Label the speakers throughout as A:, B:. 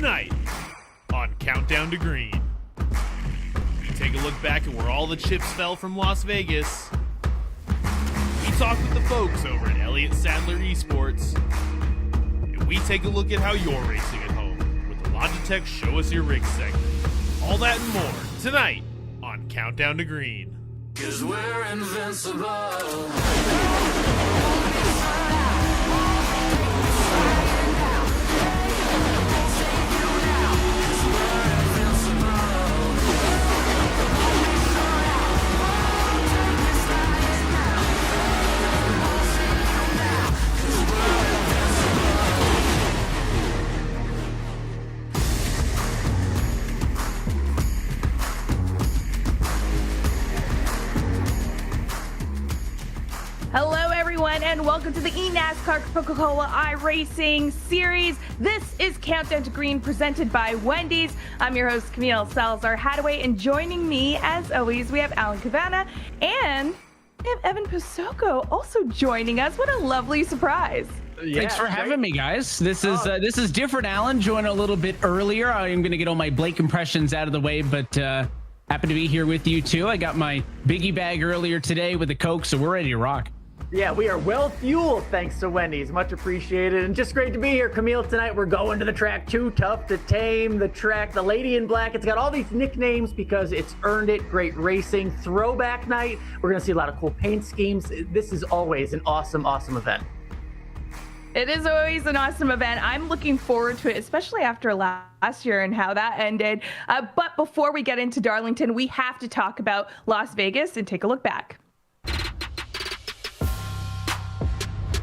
A: tonight on Countdown to Green. We take a look back at where all the chips fell from Las Vegas. We talk with the folks over at Elliott Sadler Esports. And we take a look at how you're racing at home with the Logitech Show Us Your Rig segment. All that and more tonight on Countdown to Green.
B: 'Cause we're invincible.
C: Hello everyone and welcome to the eNASCAR Coca-Cola iRacing series. This is Countdown to Green presented by Wendy's. I'm your host Camille Salazar-Hadaway, and joining me as always we have Alan Cavana and we have Evan Pasoko also joining us. What a lovely surprise.
D: Yeah, thanks for having me, guys. This is different. Alan joined a little bit earlier. I'm going to get all my Blake impressions out of the way, but happy to be here with you too. I got my biggie bag earlier today with the Coke, so we're ready to rock.
E: Yeah, we are well fueled thanks to Wendy's. Much appreciated. And just great to be here, Camille. Tonight we're going to the track Too Tough to Tame. The track, the Lady in Black. It's got all these nicknames because it's earned it. Great racing. Throwback night. We're going to see a lot of cool paint schemes. This is always an awesome, awesome event.
C: It is always an awesome event. I'm looking forward to it, especially after last year and how that ended. But before we get into Darlington, we have to talk about Las Vegas and take a look back.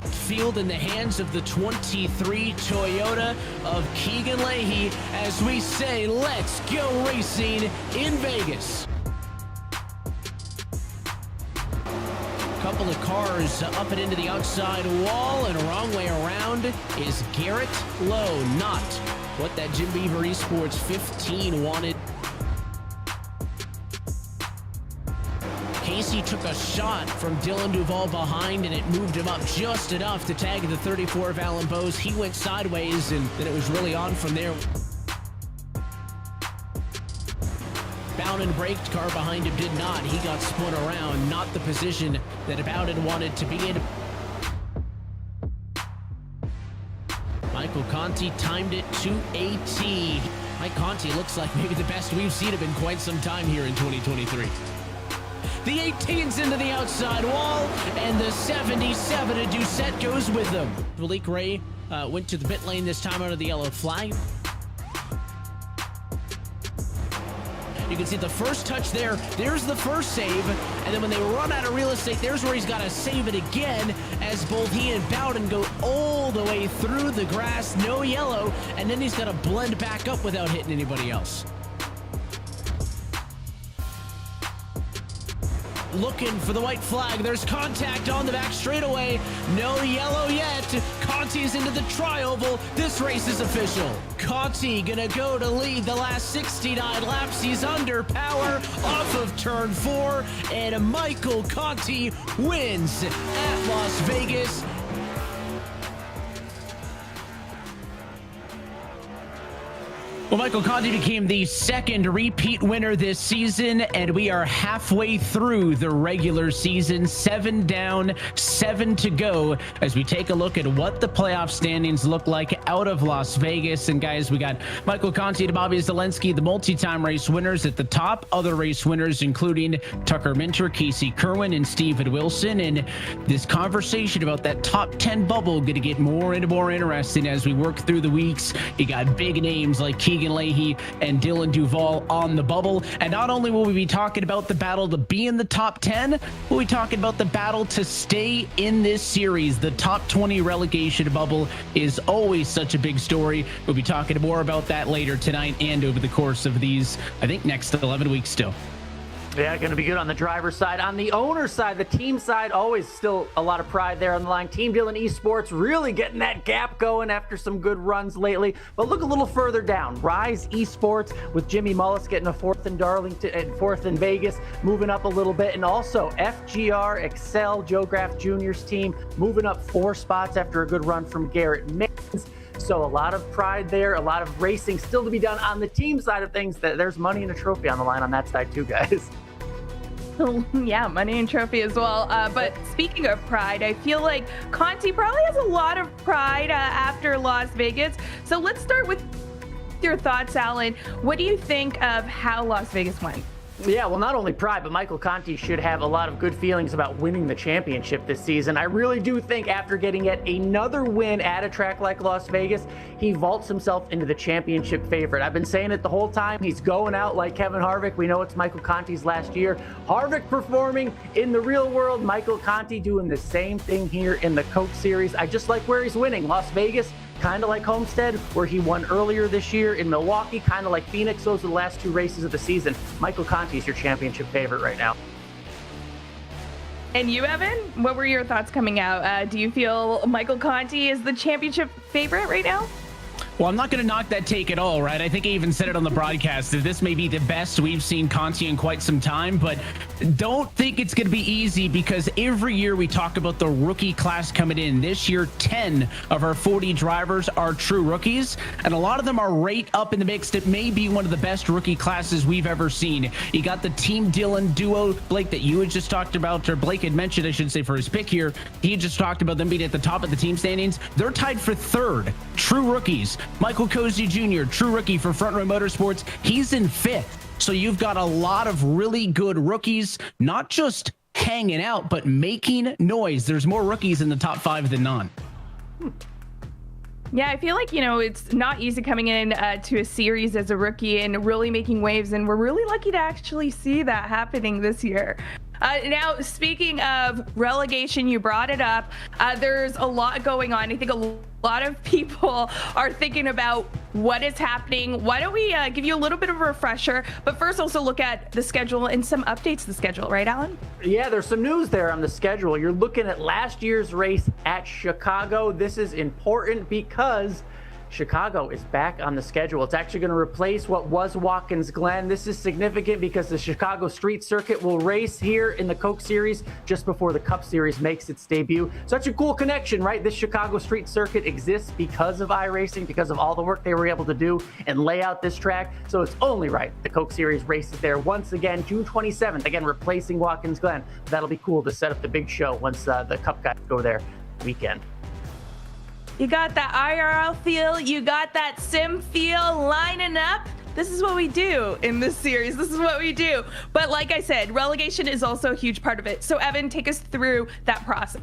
D: Field in the hands of the 23 Toyota of Keegan Leahy as we say, let's go racing in Vegas. Couple of cars up and into the outside wall, and a wrong way around is Garrett Lowe. Not what that Jim Beaver Esports 15 wanted. Casey took a shot from Dylan Duvall behind, and it moved him up just enough to tag the 34 of Alan Bowes. He went sideways, and then it was really on from there. Bowden braked, car behind him did not. He got spun around, not the position that Bowden wanted to be in. Michael Conti timed it to a T. Mike Conti looks like maybe the best we've seen him in quite some time here in 2023. The 18's into the outside wall, and the 77 of Doucette goes with them. Malik Ray went to the pit lane this time out of the yellow flag. You can see the first touch there. There's the first save, and then when they run out of real estate, there's where he's got to save it again as both he and Bowden go all the way through the grass, no yellow, and then he's got to blend back up without hitting anybody else. Looking for the white flag. There's contact on the back straightaway. No yellow yet. Conti's into the tri-oval. This race is official. Conti gonna go to lead the last 69 laps. He's under power off of turn 4, and Michael Conti wins at Las Vegas. Well, Michael Conti became the second repeat winner this season, and we are halfway through the regular season. 7 down, 7 to go as we take a look at what the playoff standings look like out of Las Vegas. And guys, we got Michael Conti and Bobby Zelensky, the multi-time race winners at the top. Other race winners, including Tucker Minter, Casey Kerwin, and Steven Wilson. And this conversation about that top 10 bubble going to get more and more interesting as we work through the weeks. You got big names like Keegan Leahy and Dylan Duvall on the bubble. And not only will we be talking about the battle to be in the top 10, we'll be talking about the battle to stay in this series. The top 20 relegation bubble is always such a big story. We'll be talking more about that later tonight and over the course of these, I think, next 11 weeks still.
E: Yeah, going to be good on the driver's side. On the owner's side, the team side, always still a lot of pride there on the line. Team Dylan Esports really getting that gap going after some good runs lately. But look a little further down. Rise Esports with Jimmy Mullis getting a 4th in Darlington and 4th in Vegas, moving up a little bit. And also FGR Excel, Joe Graff Jr.'s team, moving up 4 spots after a good run from Garrett Mittens. So a lot of pride there, a lot of racing still to be done on the team side of things. There's money and a trophy on the line on that side too, guys.
C: Yeah, money and trophy as well. But speaking of pride, I feel like Conti probably has a lot of pride after Las Vegas. So let's start with your thoughts, Alan. What do you think of how Las Vegas went?
E: Yeah, well, not only pride, but Michael Conti should have a lot of good feelings about winning the championship this season. I really do think after getting yet another win at a track like Las Vegas, he vaults himself into the championship favorite. I've been saying it the whole time. He's going out like Kevin Harvick. We know it's Michael Conti's last year. Harvick performing in the real world. Michael Conti doing the same thing here in the Coke Series. I just like where he's winning. Las Vegas, kind of like Homestead, where he won earlier this year. In Milwaukee, kind of like Phoenix. Those are the last two races of the season. Michael Conti is your championship favorite right now.
C: And you, Evan, what were your thoughts coming out? Do you feel Michael Conti is the championship favorite right now?
D: Well, I'm not going to knock that take at all, right? I think I even said it on the broadcast that this may be the best we've seen Conti in quite some time, but don't think it's going to be easy because every year we talk about the rookie class coming in. This year, 10 of our 40 drivers are true rookies, and a lot of them are right up in the mix. It may be one of the best rookie classes we've ever seen. You got the Team Dillon duo, Blake, that you had just talked about, or Blake had mentioned, I should say, for his pick here. He just talked about them being at the top of the team standings. They're tied for third. True rookies. Michael Cozy Jr., true rookie for Front Row Motorsports. He's in fifth. So you've got a lot of really good rookies, not just hanging out, but making noise. There's more rookies in the top 5 than none.
C: Yeah, I feel like, it's not easy coming in to a series as a rookie and really making waves. And we're really lucky to actually see that happening this year. Now, speaking of relegation, you brought it up. There's a lot going on. I think a lot of people are thinking about what is happening. Why don't we give you a little bit of a refresher, but first also look at the schedule and some updates to the schedule, right, Alan?
E: Yeah, there's some news there on the schedule. You're looking at last year's race at Chicago. This is important because Chicago is back on the schedule. It's actually going to replace what was Watkins Glen. This is significant because the Chicago Street Circuit will race here in the Coke Series just before the Cup Series makes its debut. Such a cool connection, right? This Chicago Street Circuit exists because of iRacing, because of all the work they were able to do and lay out this track. So it's only right the Coke Series races there once again, June 27th, again, replacing Watkins Glen. That'll be cool to set up the big show once the Cup guys go there weekend.
C: You got that IRL feel, you got that sim feel lining up. This is what we do in this series. This is what we do. But like I said, relegation is also a huge part of it. So Evan, take us through that process.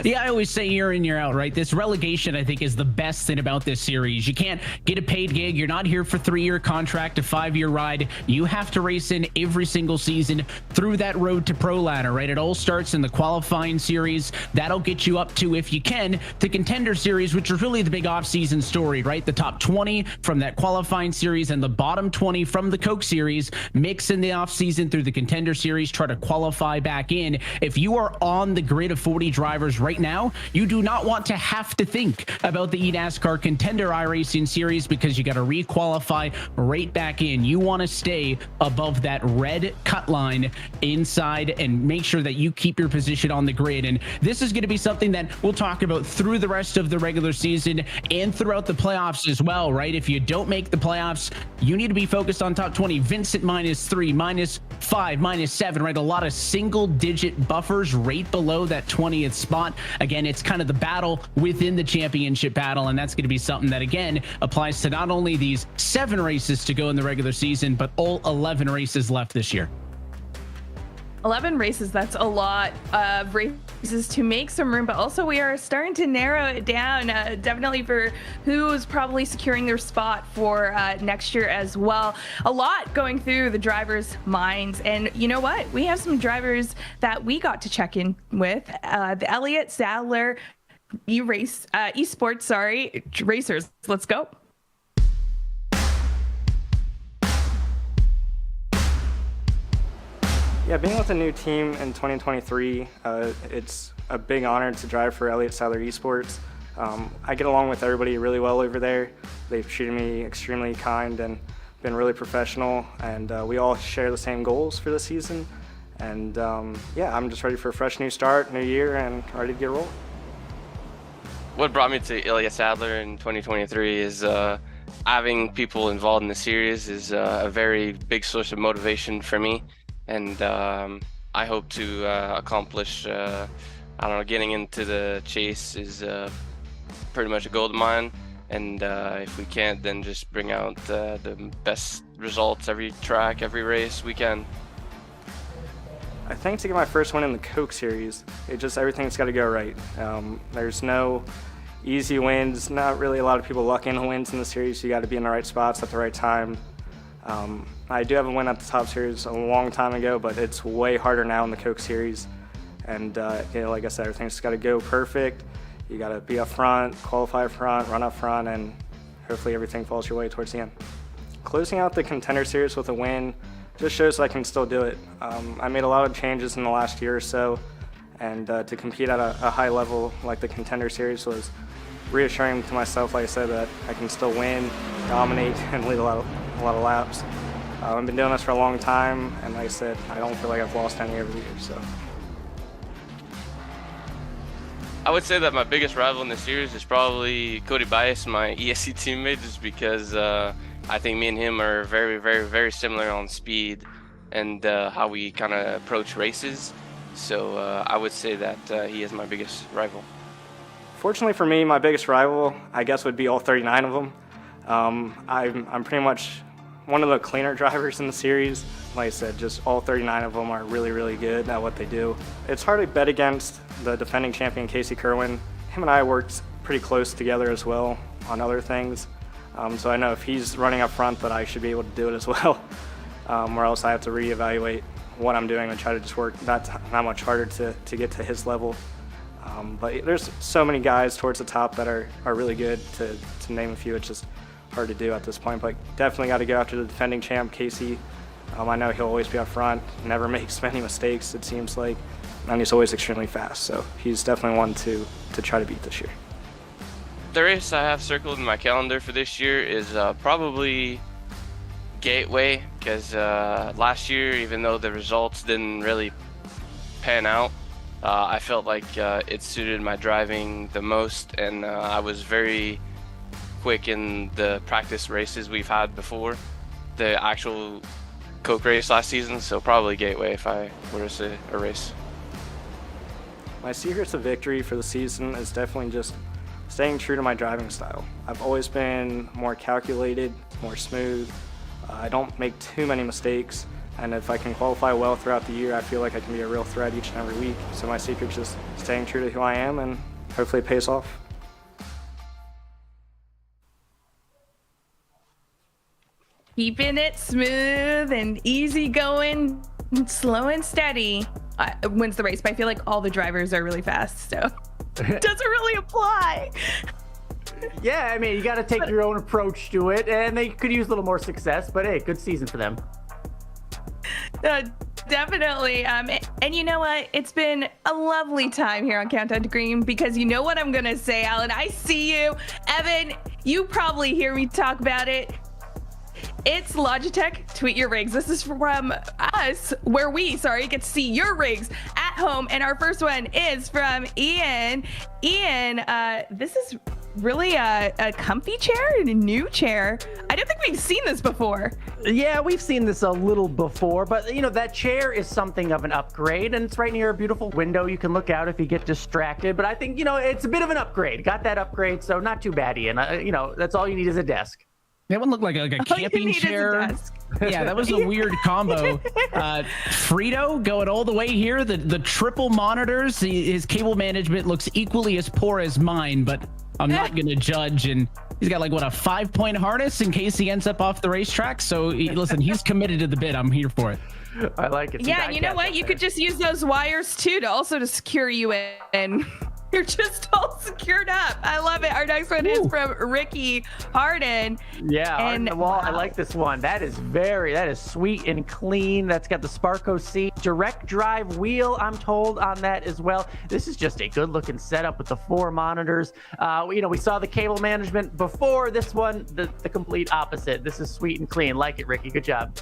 D: Yeah, I always say year in, year out, right? This relegation, I think, is the best thing about this series. You can't get a paid gig. You're not here for 3-year contract, a 5-year ride. You have to race in every single season through that road to pro ladder, right? It all starts in the qualifying series. That'll get you up to, if you can, the contender series, which is really the big off-season story, right? The top 20 from that qualifying series and the bottom 20 from the Coke series mix in the off-season through the contender series, try to qualify back in. If you are on the grid of 40 drivers right now, you do not want to have to think about the eNASCAR Contender iRacing Series because you got to requalify right back in. You want to stay above that red cut line inside and make sure that you keep your position on the grid. And this is going to be something that we'll talk about through the rest of the regular season and throughout the playoffs as well, right? If you don't make the playoffs, you need to be focused on top 20. Vincent -3, -5, -7, right? A lot of single digit buffers right below that 20th spot. Again, it's kind of the battle within the championship battle, and that's going to be something that, again, applies to not only these 7 races to go in the regular season, but all 11 races left this year.
C: 11 races, that's a lot of races to make some room, but also we are starting to narrow it down, definitely for who's probably securing their spot for next year as well. A lot going through the drivers' minds, and you know what? We have some drivers that we got to check in with, the Elliott Sadler esports, racers. Let's go.
F: Yeah, being with a new team in 2023, it's a big honor to drive for Elliott Sadler Esports. I get along with everybody really well over there. They've treated me extremely kind and been really professional, and we all share the same goals for the season. And yeah, I'm just ready for a fresh new start, new year, and ready to get rolling.
G: what brought me to Elliott Sadler in 2023 is having people involved in the series is a very big source of motivation for me, and I hope to accomplish. I don't know, getting into the chase is pretty much a goal of mine, and if we can't, then just bring out the best results every track, every race we can.
F: I think to get my first win in the Coke Series, everything's got to go right. There's no easy wins, not really a lot of people lucky in the wins in the series. You got to be in the right spots at the right time. I do have a win at the Top Series a long time ago, but it's way harder now in the Coke Series. And like I said, everything's got to go perfect. You got to be up front, qualify up front, run up front, and hopefully everything falls your way towards the end. Closing out the Contender Series with a win just shows I can still do it. I made a lot of changes in the last year or so, and to compete at a high level like the Contender Series was reassuring to myself, like I said, that I can still win, dominate, and lead a lot of laps. I've been doing this for a long time, and like I said, I don't feel like I've lost any over the years. So.
G: I would say that my biggest rival in the series is probably Cody Bias, my ESC teammate, just because I think me and him are very, very, very similar on speed and how we kind of approach races. So I would say that he is my biggest rival.
F: Fortunately for me, my biggest rival, I guess, would be all 39 of them. I'm pretty much one of the cleaner drivers in the series. Like I said, just all 39 of them are really, really good at what they do. It's hard to bet against the defending champion, Casey Kerwin. Him and I worked pretty close together as well on other things. So I know if he's running up front that I should be able to do it as well. Or else I have to reevaluate what I'm doing and try to just work not much harder to get to his level. But there's so many guys towards the top that are really good. To name a few, it's just hard to do at this point. But definitely got to go after the defending champ, Casey. I know he'll always be up front, never makes many mistakes, it seems like, and he's always extremely fast. So he's definitely one to try to beat this year.
G: The race I have circled in my calendar for this year is probably Gateway, because last year, even though the results didn't really pan out, I felt like it suited my driving the most, and I was very quick in the practice races we've had before the actual Coke race last season, so probably Gateway if I were to say a race.
F: My secret to victory for the season is definitely just staying true to my driving style. I've always been more calculated, more smooth. I don't make too many mistakes, and if I can qualify well throughout the year, I feel like I can be a real threat each and every week. So my secret is just staying true to who I am, and hopefully it pays off.
C: Keeping it smooth and easy going, slow and steady wins the race. But I feel like all the drivers are really fast, so it doesn't really apply.
E: Yeah, I mean, you got to take your own approach to it, and they could use a little more success, but hey, good season for them.
C: Definitely. And you know what? It's been a lovely time here on Countdown to Green, because you know what I'm going to say, Alan. I see you. Evan, you probably hear me talk about it. It's Logitech Tweet Your Rigs. This is from us, where we get to see your rigs at home. And our first one is from Ian. Ian, this is really a comfy chair and a new chair. I don't think we've seen this before.
E: Yeah, we've seen this a little before, but you know, that chair is something of an upgrade, and it's right near a beautiful window. You can look out if you get distracted, but I think, you know, it's a bit of an upgrade. Got that upgrade, so not too bad, Ian. You know, that's all you need is a desk.
D: That one looked like a camping chair. Yeah, that was a weird combo. Frito going all the way here. The triple monitors. His cable management looks equally as poor as mine, but I'm not going to judge. And he's got like, what, a 5-point harness in case he ends up off the racetrack. So listen, he's committed to the bit. I'm here for it.
E: I like it.
C: Yeah, you know what? You could just use those wires too to secure you in. You're just all secured up. I love it. Our next one is from Ricky Harden.
E: Yeah,
C: and
E: wow. I like this one. That is sweet and clean. That's got the Sparco seat, direct drive wheel, I'm told, on that as well. This is just a good looking setup with the 4 monitors. You know, we saw the cable management before. This one, the complete opposite. This is sweet and clean. Like it, Ricky. Good job.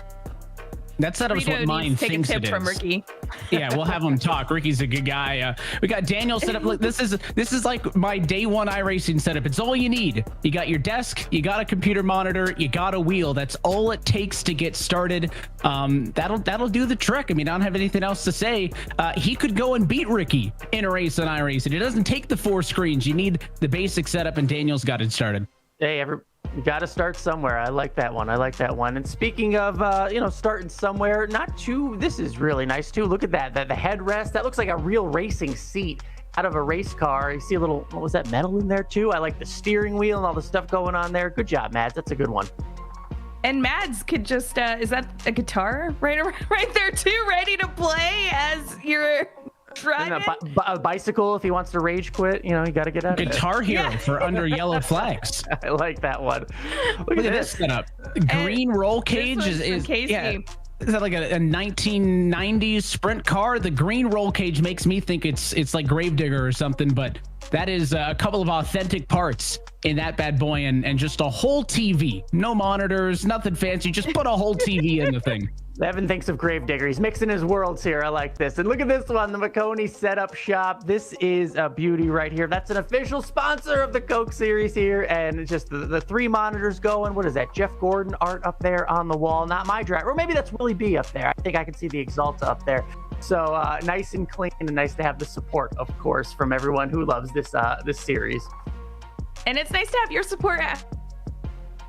D: That setup's what
C: Rito
D: mine
C: needs to take a
D: thinks
C: tip
D: it
C: from
D: is.
C: Ricky.
D: Yeah, we'll have him talk. Ricky's a good guy. We got Daniel set up. Look, this is like my day one iRacing setup. It's all you need. You got your desk, you got a computer monitor, you got a wheel. That's all it takes to get started. That'll do the trick. I mean, I don't have anything else to say. He could go and beat Ricky in a race on iRacing. It doesn't take the 4 screens. You need the basic setup, and Daniel's got it started.
E: Hey, you got to start somewhere. I like that one. And speaking of, starting somewhere, this is really nice too. Look at that. The headrest, that looks like a real racing seat out of a race car. You see a little, what was that, metal in there too? I like the steering wheel and all the stuff going on there. Good job, Mads. That's a good one.
C: And Mads could just, is that a guitar right there too, ready to play as you're driving?
E: And a bicycle if he wants to rage quit. You got to get out of
D: Guitar Hero for under yellow flags.
E: I like that one. Look
D: at this setup. Green roll cage is yeah. Is that like a 1990s sprint car? The green roll cage makes me think it's like Gravedigger or something, but that is a couple of authentic parts in that bad boy, and just a whole TV. No monitors, nothing fancy. Just put a whole TV in the thing.
E: Evan thinks of Gravedigger. He's mixing his worlds here. I like this. And look at this one, the McConey Setup Shop. This is a beauty right here. That's an official sponsor of the Coke Series here. And it's just the 3 monitors going. What is that? Jeff Gordon art up there on the wall. Not my driver. Or maybe that's Willie B up there. I think I can see the Exalta up there. So nice and clean, and nice to have the support, of course, from everyone who loves this series.
C: And it's nice to have your support at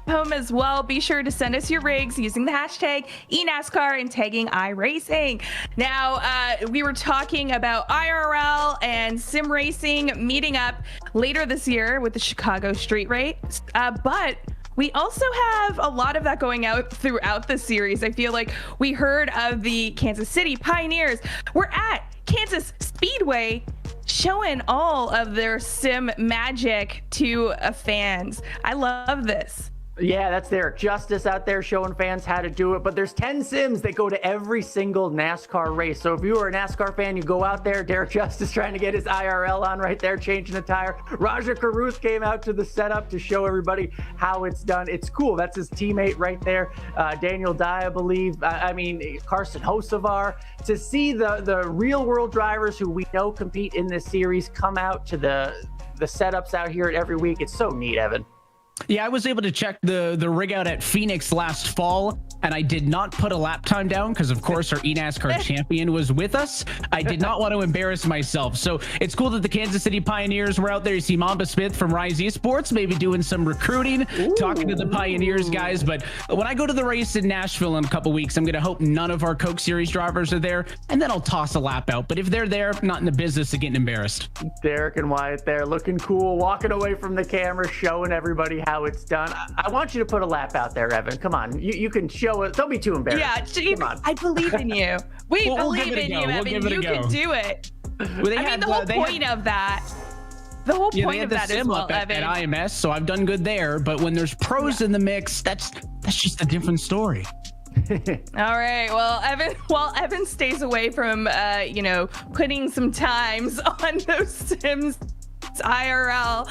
C: home as well. Be sure to send us your rigs using the hashtag eNASCAR and tagging iRacing. Now, we were talking about IRL and sim racing meeting up later this year with the Chicago Street Race, but we also have a lot of that going out throughout the series. I feel like we heard of the Kansas City Pioneers. We're at Kansas Speedway showing all of their sim magic to fans. I love this.
E: Yeah, that's Derek Justice out there showing fans how to do it. But there's 10 sims that go to every single NASCAR race. So if you are a NASCAR fan, you go out there. Derek Justice trying to get his IRL on right there, changing the tire. Raja Caruth came out to the setup to show everybody how it's done. It's cool. That's his teammate right there. Daniel Dye, I believe. Carson Hocevar. To see the real world drivers who we know compete in this series come out to the setups out here every week. It's so neat, Evan.
D: Yeah, I was able to check the rig out at Phoenix last fall, and I did not put a lap time down because, of course, our eNASCAR champion was with us. I did not want to embarrass myself. So it's cool that the Kansas City Pioneers were out there. You see Mamba Smith from Rise Esports maybe doing some recruiting, talking to the Pioneers guys. But when I go to the race in Nashville in a couple weeks, I'm going to hope none of our Coke Series drivers are there, and then I'll toss a lap out. But if they're there, I'm not in the business of getting embarrassed.
E: Derek and Wyatt there looking cool, walking away from the camera, showing everybody how it's done. I want you to put a lap out there, Evan. Come on. You can show it. Don't be too embarrassed.
C: Yeah, come on. I believe in you. We believe in you, Evan. You can do it.
D: Well,
C: the whole point of that. The whole point of that is, well,
D: at
C: Evan.
D: IMS, so I've done good there. But when there's pros in the mix, that's just a different story.
C: All right. Well, Evan stays away from, putting some times on those sims IRL.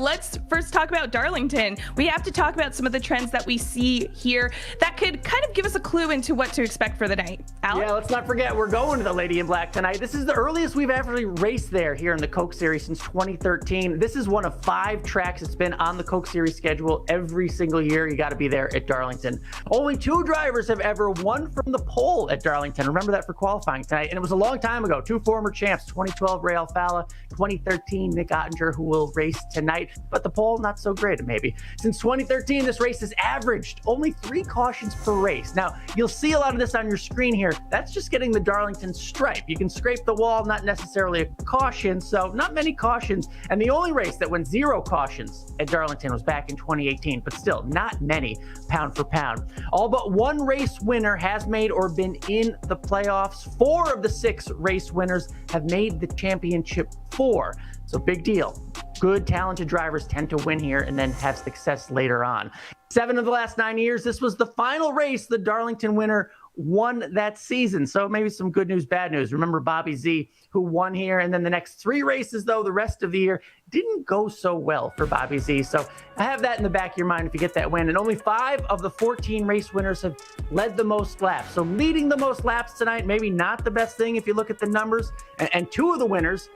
C: Let's first talk about Darlington. We have to talk about some of the trends that we see here that could kind of give us a clue into what to expect for the night. Alex?
E: Yeah, let's not forget we're going to the Lady in Black tonight. This is the earliest we've ever raced there here in the Coke Series since 2013. This is one of 5 tracks that's been on the Coke Series schedule every single year. You got to be there at Darlington. Only 2 drivers have ever won from the pole at Darlington. Remember that for qualifying tonight. And it was a long time ago. 2 former champs, 2012 Ray Alfala, 2013 Nick Ottinger, who will race tonight, but the pole not so great maybe. Since 2013, this race has averaged only 3 cautions per race. Now, you'll see a lot of this on your screen here. That's just getting the Darlington stripe. You can scrape the wall, not necessarily a caution, so not many cautions. And the only race that went 0 cautions at Darlington was back in 2018, but still not many pound for pound. All but 1 race winner has made or been in the playoffs. 4 of the 6 race winners have made the championship 4. So big deal. Good, talented drivers tend to win here and then have success later on. 7 of the last 9 years, this was the final race the Darlington winner won that season. So maybe some good news, bad news. Remember Bobby Z, who won here, and then the next 3 races, though, the rest of the year didn't go so well for Bobby Z. So I have that in the back of your mind if you get that win. And only 5 of the 14 race winners have led the most laps. So leading the most laps tonight, maybe not the best thing if you look at the numbers. And 2 of the winners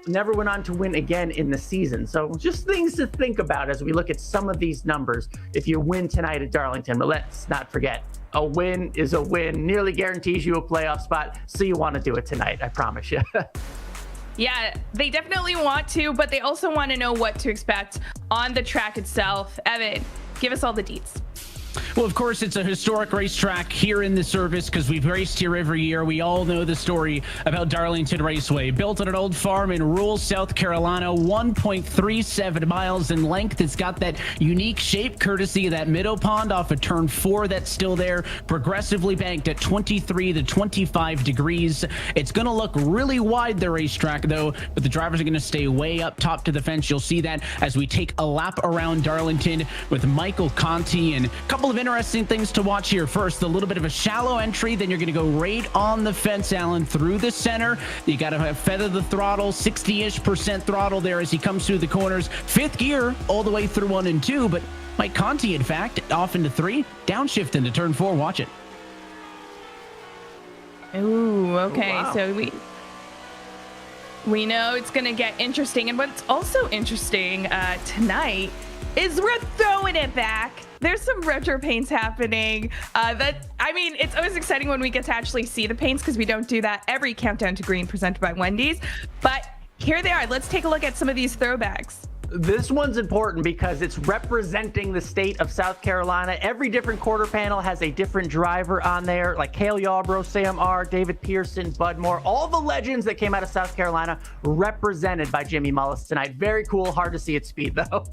E: never went on to win again in the season. So just things to think about as we look at some of these numbers if you win tonight at Darlington. But let's not forget, a win is a win. Nearly guarantees you a playoff spot. So you want to do it tonight, I promise you.
C: Yeah, they definitely want to, but they also want to know what to expect on the track itself. Evan, give us all the deets.
D: Well, of course, it's a historic racetrack here in the service because we've raced here every year. We all know the story about Darlington Raceway. Built on an old farm in rural South Carolina, 1.37 miles in length. It's got that unique shape courtesy of that middle pond off of turn 4 that's still there, progressively banked at 23 to 25 degrees. It's going to look really wide, the racetrack, though, but the drivers are going to stay way up top to the fence. You'll see that as we take a lap around Darlington with Michael Conti, and a couple of interesting things to watch here. First, a little bit of a shallow entry, then you're going to go right on the fence, Alan, through the center. You got to feather the throttle, 60-ish% throttle there as he comes through the corners. 5th gear all the way through 1 and 2, but Mike Conti, in fact, off into 3, downshift into turn 4. Watch it.
C: Ooh, okay.
E: Oh, wow.
C: So we know it's going to get interesting. And what's also interesting tonight is we're throwing it back. There's some retro paints happening. It's always exciting when we get to actually see the paints because we don't do that every Countdown to Green presented by Wendy's. But here they are. Let's take a look at some of these throwbacks.
E: This one's important because it's representing the state of South Carolina. Every different quarter panel has a different driver on there, like Cale Yarbrough, Sam R., David Pearson, Bud Moore, all the legends that came out of South Carolina represented by Jimmy Mullis tonight. Very cool. Hard to see at speed, though.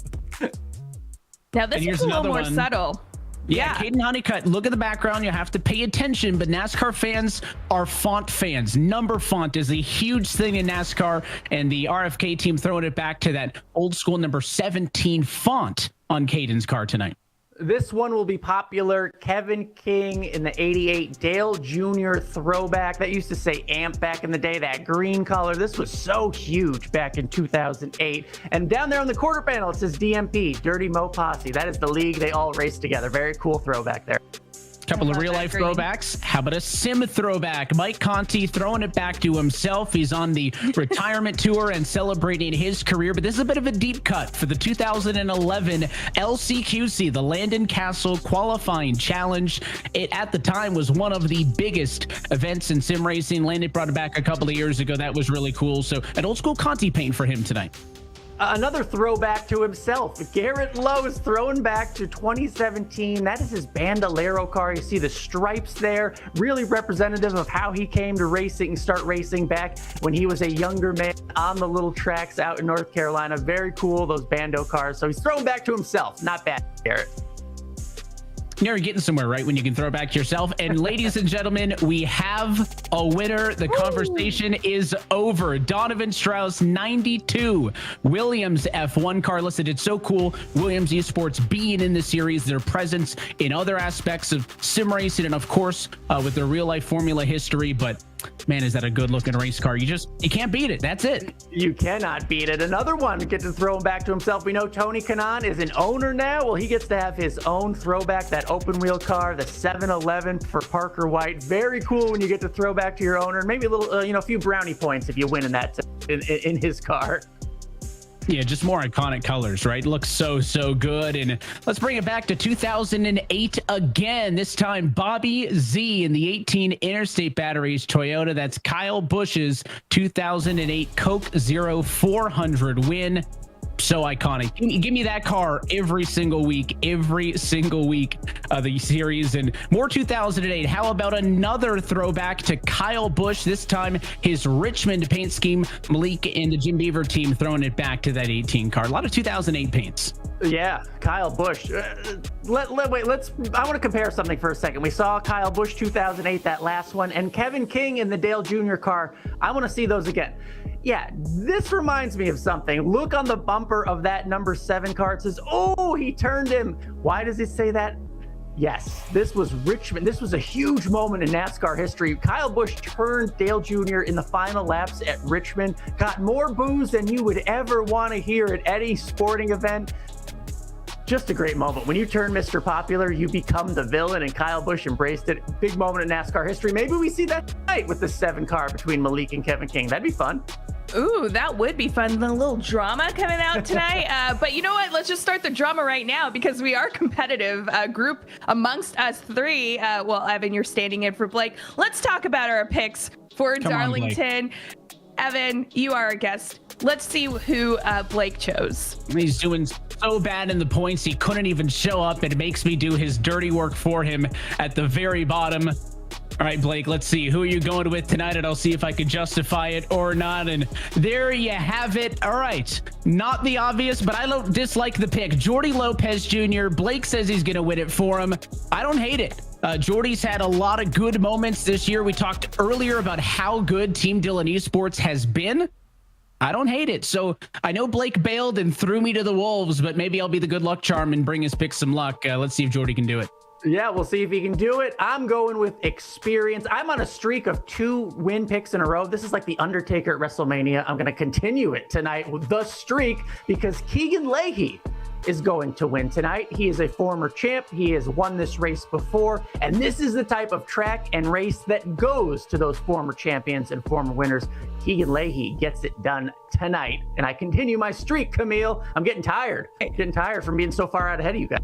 C: Now, this is a little more subtle.
D: Yeah, Caden Honeycutt, look at the background. You have to pay attention, but NASCAR fans are font fans. Number font is a huge thing in NASCAR, and the RFK team throwing it back to that old school number 17 font on Caden's car tonight.
E: This one will be popular. Kevin King in the 88 Dale Jr. throwback. That used to say AMP back in the day, that green color. This was so huge back in 2008. And down there on the quarter panel, it says DMP, Dirty Mo Posse. That is the league they all race together. Very cool throwback there.
D: Couple of real-life throwbacks. How about a sim throwback? Mike Conti throwing it back to himself. He's on the retirement tour and celebrating his career, but this is a bit of a deep cut for the 2011 LCQC, the Landon Castle Qualifying Challenge. It, at the time, was one of the biggest events in sim racing. Landon brought it back a couple of years ago. That was really cool. So an old-school Conti paint for him tonight.
E: Another throwback to himself. Garrett Lowe is throwing back to 2017. That is his Bandolero car. You see the stripes there, really representative of how he came to racing and start racing back when he was a younger man on the little tracks out in North Carolina. Very cool, those Bando cars. So he's throwing back to himself. Not bad, Garrett.
D: You're getting somewhere, right, when you can throw it back to yourself. And ladies and gentlemen, we have a winner. The conversation is over. Donovan Strauss, 92. Williams F1 car listed. It's so cool. Williams Esports being in the series, their presence in other aspects of sim racing, and of course, with their real life Formula history. But man, is that a good looking race car. You can't beat it. That's it.
E: You cannot beat it. Another one to get to throw him back to himself. We know Tony Kanaan is an owner now. Well, he gets to have his own throwback, that open wheel car, the 711 for Parker White. Very cool when you get to throw back to your owner. Maybe a little, a few brownie points if you win in that in his car.
D: Yeah, just more iconic colors, right? Looks so good. And let's bring it back to 2008 again. This time, Bobby Z in the 18 Interstate Batteries Toyota. That's Kyle Busch's 2008 Coke Zero 400 win. So iconic. Give me that car every single week of the series. And more 2008. How about another throwback to Kyle Busch? This time his Richmond paint scheme. Malik and the Jim Beaver team throwing it back to that 18 car. A lot of 2008 paints.
E: Yeah, Kyle Busch. I want to compare something for a second. We saw Kyle Busch 2008, that last one, and Kevin King in the Dale Jr. car. I want to see those again. Yeah, this reminds me of something. Look on the bumper of that number 7 car. It says, oh, he turned him. Why does it say that? Yes, this was Richmond. This was a huge moment in NASCAR history. Kyle Busch turned Dale Jr. in the final laps at Richmond, got more boos than you would ever want to hear at any sporting event. Just a great moment. When you turn Mr. Popular, you become the villain, and Kyle Busch embraced it. Big moment in NASCAR history. Maybe we see that tonight with the 7 car between Malik and Kevin King. That'd be fun.
C: Ooh, that would be fun. A little drama coming out tonight. But you know what? Let's just start the drama right now because we are competitive group amongst us 3. Well, Evan, you're standing in for Blake. Let's talk about our picks for Darlington. Evan, you are a guest. Let's see who Blake chose.
D: He's doing so bad in the points, he couldn't even show up. It makes me do his dirty work for him at the very bottom. All right, Blake, let's see. Who are you going with tonight? And I'll see if I can justify it or not. And there you have it. All right. Not the obvious, but I don't dislike the pick. Jordy Lopez Jr. Blake says he's going to win it for him. I don't hate it. Jordy's had a lot of good moments this year. We talked earlier about how good Team Dillon Esports has been. I don't hate it. So I know Blake bailed and threw me to the wolves, but maybe I'll be the good luck charm and bring his pick some luck. Let's see if Jordy can do it.
E: Yeah, we'll see if he can do it. I'm going with experience. I'm on a streak of 2 win picks in a row. This is like the Undertaker at WrestleMania. I'm going to continue it tonight with the streak because Keegan Leahy is going to win tonight. He is a former champ. He has won this race before, and this is the type of track and race that goes to those former champions and former winners. Keegan Leahy gets it done tonight, and I continue my streak, Camille. I'm getting tired. From being so far out ahead of you guys.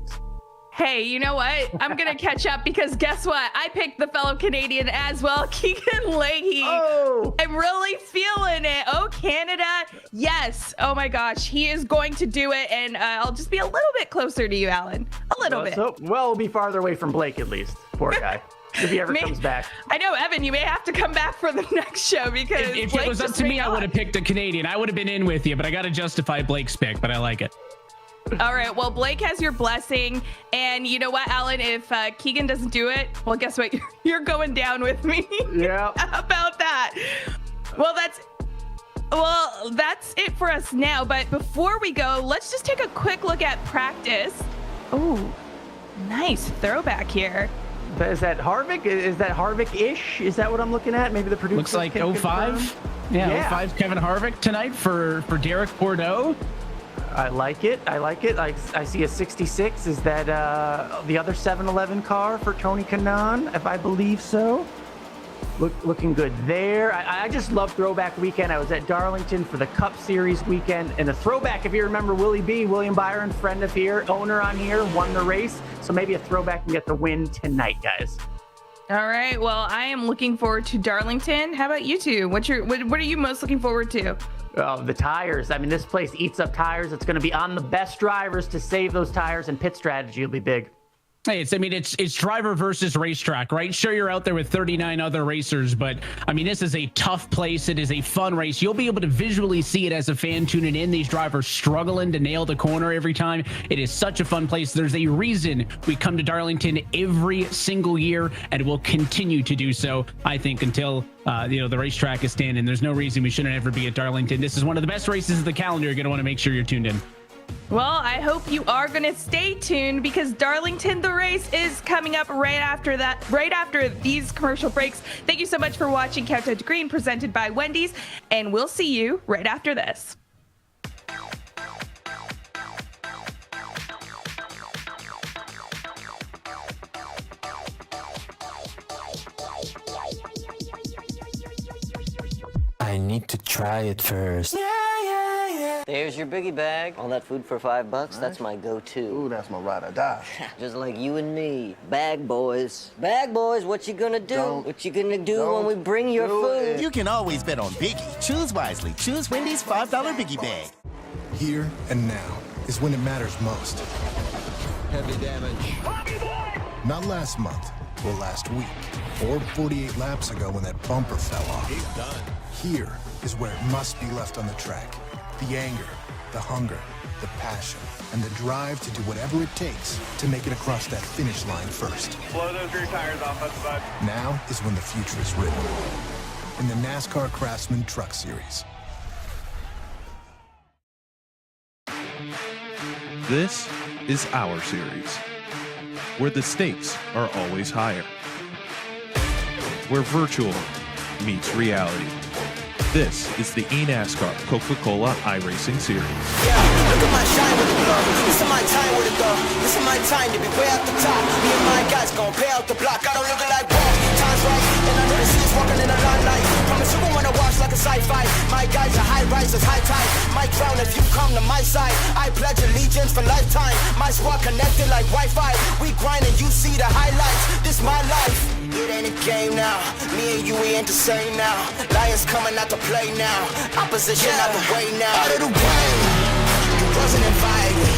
C: Hey, you know what? I'm going to catch up because guess what? I picked the fellow Canadian as well, Keegan Leahy.
E: Oh!
C: I'm really feeling it. Oh, Canada. Yes. Oh, my gosh. He is going to do it, and I'll just be a little bit closer to you, Alan. A little bit.
E: We'll be farther away from Blake, at least. Poor guy. If he ever comes back.
C: I know, Evan, you may have to come back for the next show because
D: if
C: Blake
D: it was up to me, I would have picked a Canadian. I would have been in with you, but I got to justify Blake's pick, but I like it.
C: All right. Well, Blake has your blessing. And you know what, Alan? If Keegan doesn't do it, well, guess what? You're going down with me.
E: Yeah.
C: How about that? Well, that's it for us now. But before we go, let's just take a quick look at practice. Oh, nice throwback here.
E: Is that Harvick? Is that Harvick-ish? Is that what I'm looking at? Maybe the producer
D: looks like 05. Yeah, 05 Kevin Harvick tonight for Derek Bordeaux.
E: I like it. I see a 66. Is that the other 7-Eleven car for Tony Kanaan, if I believe so? Looking good there. I just love Throwback Weekend. I was at Darlington for the Cup Series weekend. And the throwback, if you remember Willie B, William Byron, friend of here, owner on here, won the race. So maybe a throwback can get the win tonight, guys.
C: All right. Well, I am looking forward to Darlington. How about you two? What are you most looking forward to?
E: Oh, the tires. I mean, this place eats up tires. It's going to be on the best drivers to save those tires, and pit strategy will be big.
D: Hey, it's driver versus racetrack, right? Sure, you're out there with 39 other racers, but I mean, this is a tough place. It is a fun race. You'll be able to visually see it as a fan tuning in. These drivers struggling to nail the corner every time. It is such a fun place. There's a reason we come to Darlington every single year, and we'll continue to do so, I think, until the racetrack is standing. There's no reason we shouldn't ever be at Darlington. This is one of the best races of the calendar. You're going to want to make sure you're tuned in.
C: Well, I hope you are going to stay tuned because Darlington, the race is coming up right after these commercial breaks. Thank you so much for watching Countdown to Green presented by Wendy's, and we'll see you right after this.
H: I need to try it first.
I: There's your biggie bag. All that food for $5, that's my go-to.
J: Ooh, that's my ride or die.
I: Just like you and me. Bag boys. Bag boys, what you gonna do? What you gonna do when we bring your food?
K: You can always bet on Biggie. Choose wisely. Choose Wendy's $5 Biggie Bag.
J: Here and now is when it matters most.
B: Heavy damage.
J: Not last month or last week or 48 laps ago when that bumper fell off.
B: He's done.
J: Here is where it must be left on the track. The anger, the hunger, the passion, and the drive to do whatever it takes to make it across that finish line first.
L: Blow those rear tires off us, bud.
J: Now is when the future is written. In the NASCAR Craftsman Truck Series.
M: This is our series. where the stakes are always higher, where virtual meets reality. This is the eNASCAR Coca-Cola iRacing Series.
K: Yeah, look at my shine with the blow. This is my time with it though. This is my time to be way at the top. Me and my guys gon' pay out the block. I don't look like walk. Time's right, and I know the scene's walking in a long night. Promise you won't wanna watch like a sci-fi. My guys are high risers, high tide. Might drown if you come to my side. I pledge allegiance for lifetime. My squad connected like Wi-Fi. We grind and you see the highlights. This my life. It ain't a game now. Me and you, we ain't the same now. Lions coming out to play now. Opposition out the way now. Out of the way. You wasn't invited.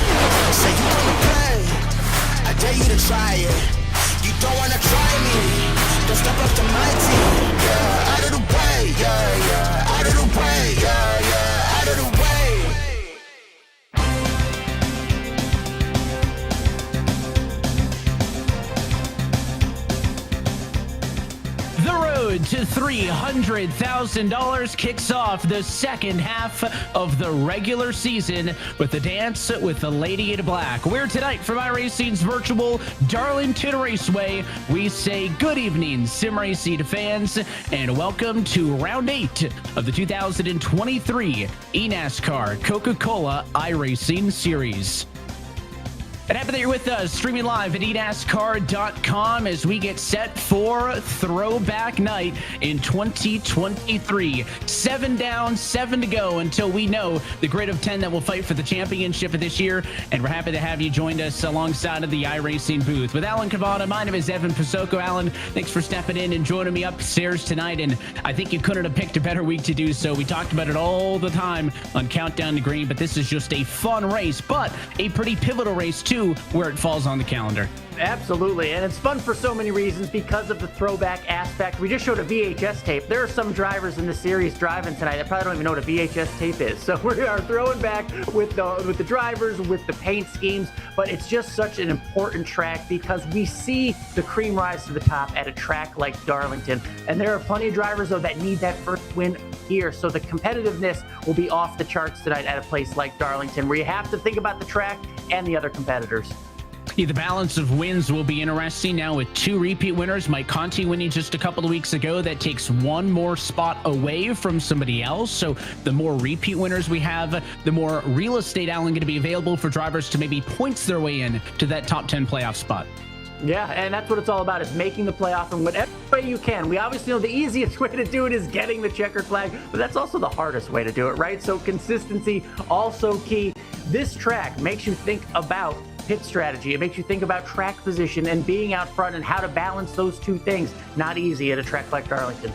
K: Say you wanna play. I dare you to try it. You don't wanna try me. Don't step up to my team. Yeah, out of the way. Yeah, yeah. Out of the way. Yeah, yeah. Out of the way.
D: To $300,000 kicks off the second half of the regular season with the dance with the Lady in Black. We're tonight from iRacing's virtual Darlington Raceway. We say good evening, sim racing fans, and welcome to round 8 of the 2023 eNASCAR Coca-Cola iRacing Series. And happy that you're with us, streaming live at eNASCAR.com as we get set for Throwback Night in 2023. 7 down, 7 to go until we know the grid of 10 that will fight for the championship of this year. And we're happy to have you joined us alongside of the iRacing booth. With Alan Cavada, my name is Evan Pasoko. Alan, thanks for stepping in and joining me upstairs tonight. And I think you couldn't have picked a better week to do so. We talked about it all the time on Countdown to Green, but this is just a fun race, but a pretty pivotal race too, where it falls on the calendar.
E: Absolutely, and it's fun for so many reasons because of the throwback aspect. We just showed a VHS tape. There are some drivers in the series driving tonight that probably don't even know what a VHS tape is. So we are throwing back with the drivers, with the paint schemes, but it's just such an important track because we see the cream rise to the top at a track like Darlington. And there are plenty of drivers, though, that need that first win here. So the competitiveness will be off the charts tonight at a place like Darlington, where you have to think about the track and the other competitors.
D: Yeah, the balance of wins will be interesting now with 2 repeat winners. Mike Conti winning just a couple of weeks ago. That takes 1 more spot away from somebody else. So the more repeat winners we have, the more real estate, Alan, going to be available for drivers to maybe points their way in to that top 10 playoff spot.
E: Yeah, and that's what it's all about, is making the playoff in whatever way you can. We obviously know the easiest way to do it is getting the checkered flag, but that's also the hardest way to do it, right? So consistency, also key. This track makes you think about pit strategy. It makes you think about track position and being out front and how to balance those two things. Not easy at a track like Darlington.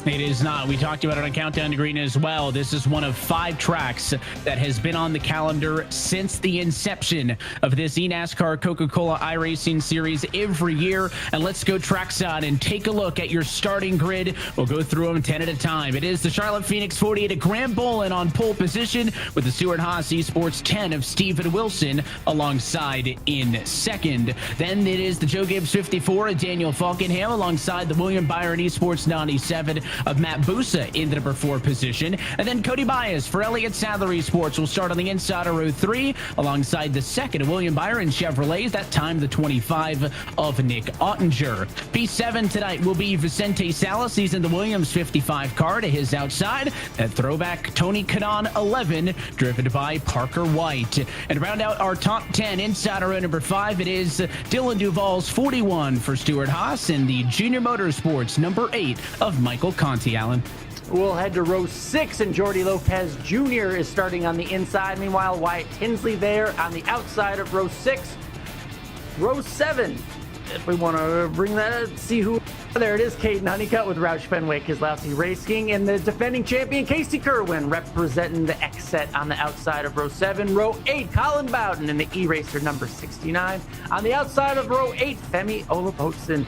D: It is not. We talked about it on Countdown to Green as well. This is one of 5 tracks that has been on the calendar since the inception of this eNASCAR Coca-Cola iRacing series every year. And let's go trackside and take a look at your starting grid. We'll go through them 10 at a time. It is the Charlotte Phoenix 48 at Graham Bolin on pole position with the Stewart Haas Esports 10 of Stephen Wilson alongside in second. Then it is the Joe Gibbs 54 of Daniel Falkenham alongside the William Byron Esports 97 of Matt Busa in the number 4 position. And then Cody Bias for Elliott Sadler Esports will start on the inside of row 3 alongside the second of William Byron Chevrolet, that time the 25 of Nick Ottinger. P7 tonight will be Vicente Salas. He's in the Williams 55 car to his outside. That throwback Tony Kanon 11 driven by Parker White. And round out our top 10 inside row number 5, it is Dylan Duvall's 41 for Stewart Haas and the Junior Motorsports number 8 of Michael Conti, Allen.
E: We'll head to row 6, and Jordy Lopez Jr. is starting on the inside. Meanwhile, Wyatt Tinsley there on the outside of row 6. Row 7, if we want to bring that, see who. There it is, Caden Honeycutt with Roush Fenwick, Keselowski Racing, and the defending champion Casey Kerwin representing the X set on the outside of row 7. Row 8, Colin Bowden in the E-Racer number 69. On the outside of row 8, Femi Olapotson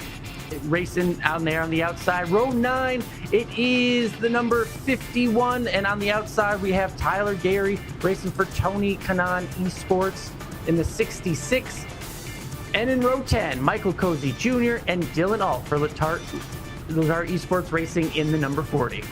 E: racing out there on the outside. Row 9, it is the number 51, and on the outside we have Tyler Gary racing for Tony Kanon Esports in the 66. And in row 10, Michael Cozy Jr. and Dylan Alt for Latart Esports Racing in the number 40.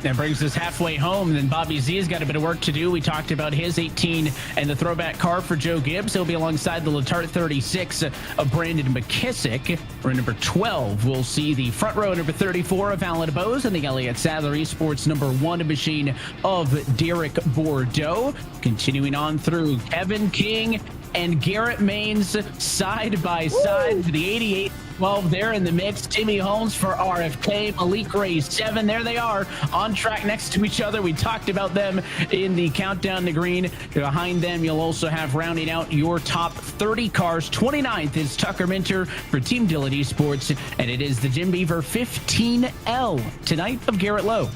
D: That brings us halfway home. Then Bobby Z's got a bit of work to do. We talked about his 18 and the throwback car for Joe Gibbs. He'll be alongside the Letarte 36 of Brandon McKissick. For number 12, we'll see the front row number 34 of Alan Bose and the Elliott Sadler Esports number 1 machine of Derek Bordeaux. Continuing on through Kevin King and Garrett Maines side by side for the 88. 12 there in the mix. Timmy Holmes for RFK, Malik Ray 7. There they are on track next to each other. We talked about them in the countdown to green. Behind them, you'll also have rounding out your top 30 cars. 29th is Tucker Minter for Team Dillon Esports, and it is the Jim Beaver 15L tonight of Garrett Lowe.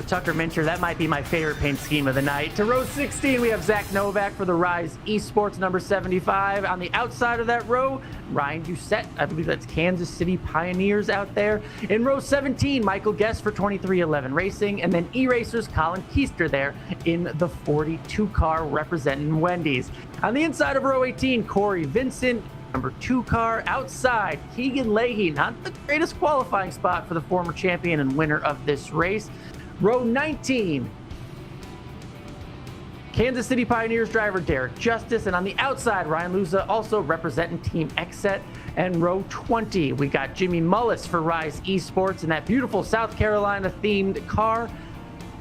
E: Tucker Minter, that might be my favorite paint scheme of the night. To row 16, we have Zach Novak for the Rise Esports number 75. On the outside of that row, Ryan Doucette, I believe that's Kansas City Pioneers out there. In row 17, Michael Guest for 2311 Racing, and then E-Racers Colin Keister there in the 42 car representing Wendy's. On the inside of row 18, Corey Vincent, number 2 car. Outside, Keegan Leahy, not the greatest qualifying spot for the former champion and winner of this race. Row 19, Kansas City Pioneers driver Derek Justice, and on the outside, Ryan Luza also representing Team Exet. And row 20, we got Jimmy Mullis for Rise Esports in that beautiful South Carolina themed car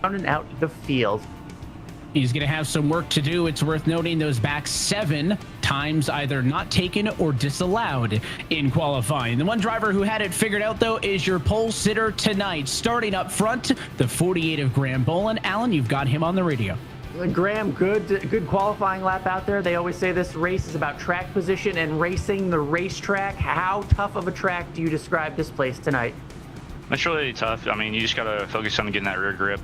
E: rounding out the field.
D: He's going to have some work to do. It's worth noting those back 7 times either not taken or disallowed in qualifying. The one driver who had it figured out, though, is your pole sitter tonight. Starting up front, the 48 of Graham Bolin. Alan, you've got him on the radio.
E: Graham, good qualifying lap out there. They always say this race is about track position and racing the racetrack. How tough of a track do you describe this place tonight?
N: It's really tough. I mean, you just got to focus on getting that rear grip.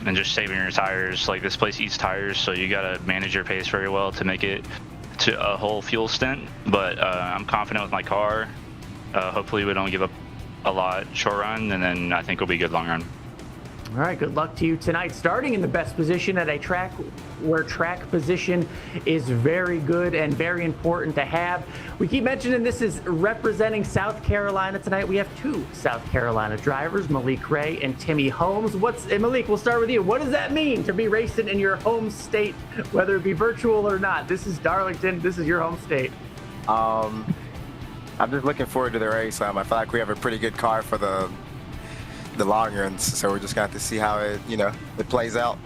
N: And just saving your tires. Like, this place eats tires, so you got to manage your pace very well to make it to a whole fuel stint. But I'm confident with my car. Hopefully we don't give up a lot short run, and then I think we'll be good long run.
E: All right, good luck to you tonight. Starting in the best position at a track where track position is very good and very important to have. We keep mentioning this is representing South Carolina tonight. We have 2 South Carolina drivers, Malik Ray and Timmy Holmes. Malik, we'll start with you. What does that mean to be racing in your home state, whether it be virtual or not? This is Darlington. This is your home state.
O: I'm just looking forward to the race. I feel like we have a pretty good car for the long runs, so we're just going to have to see how it plays out.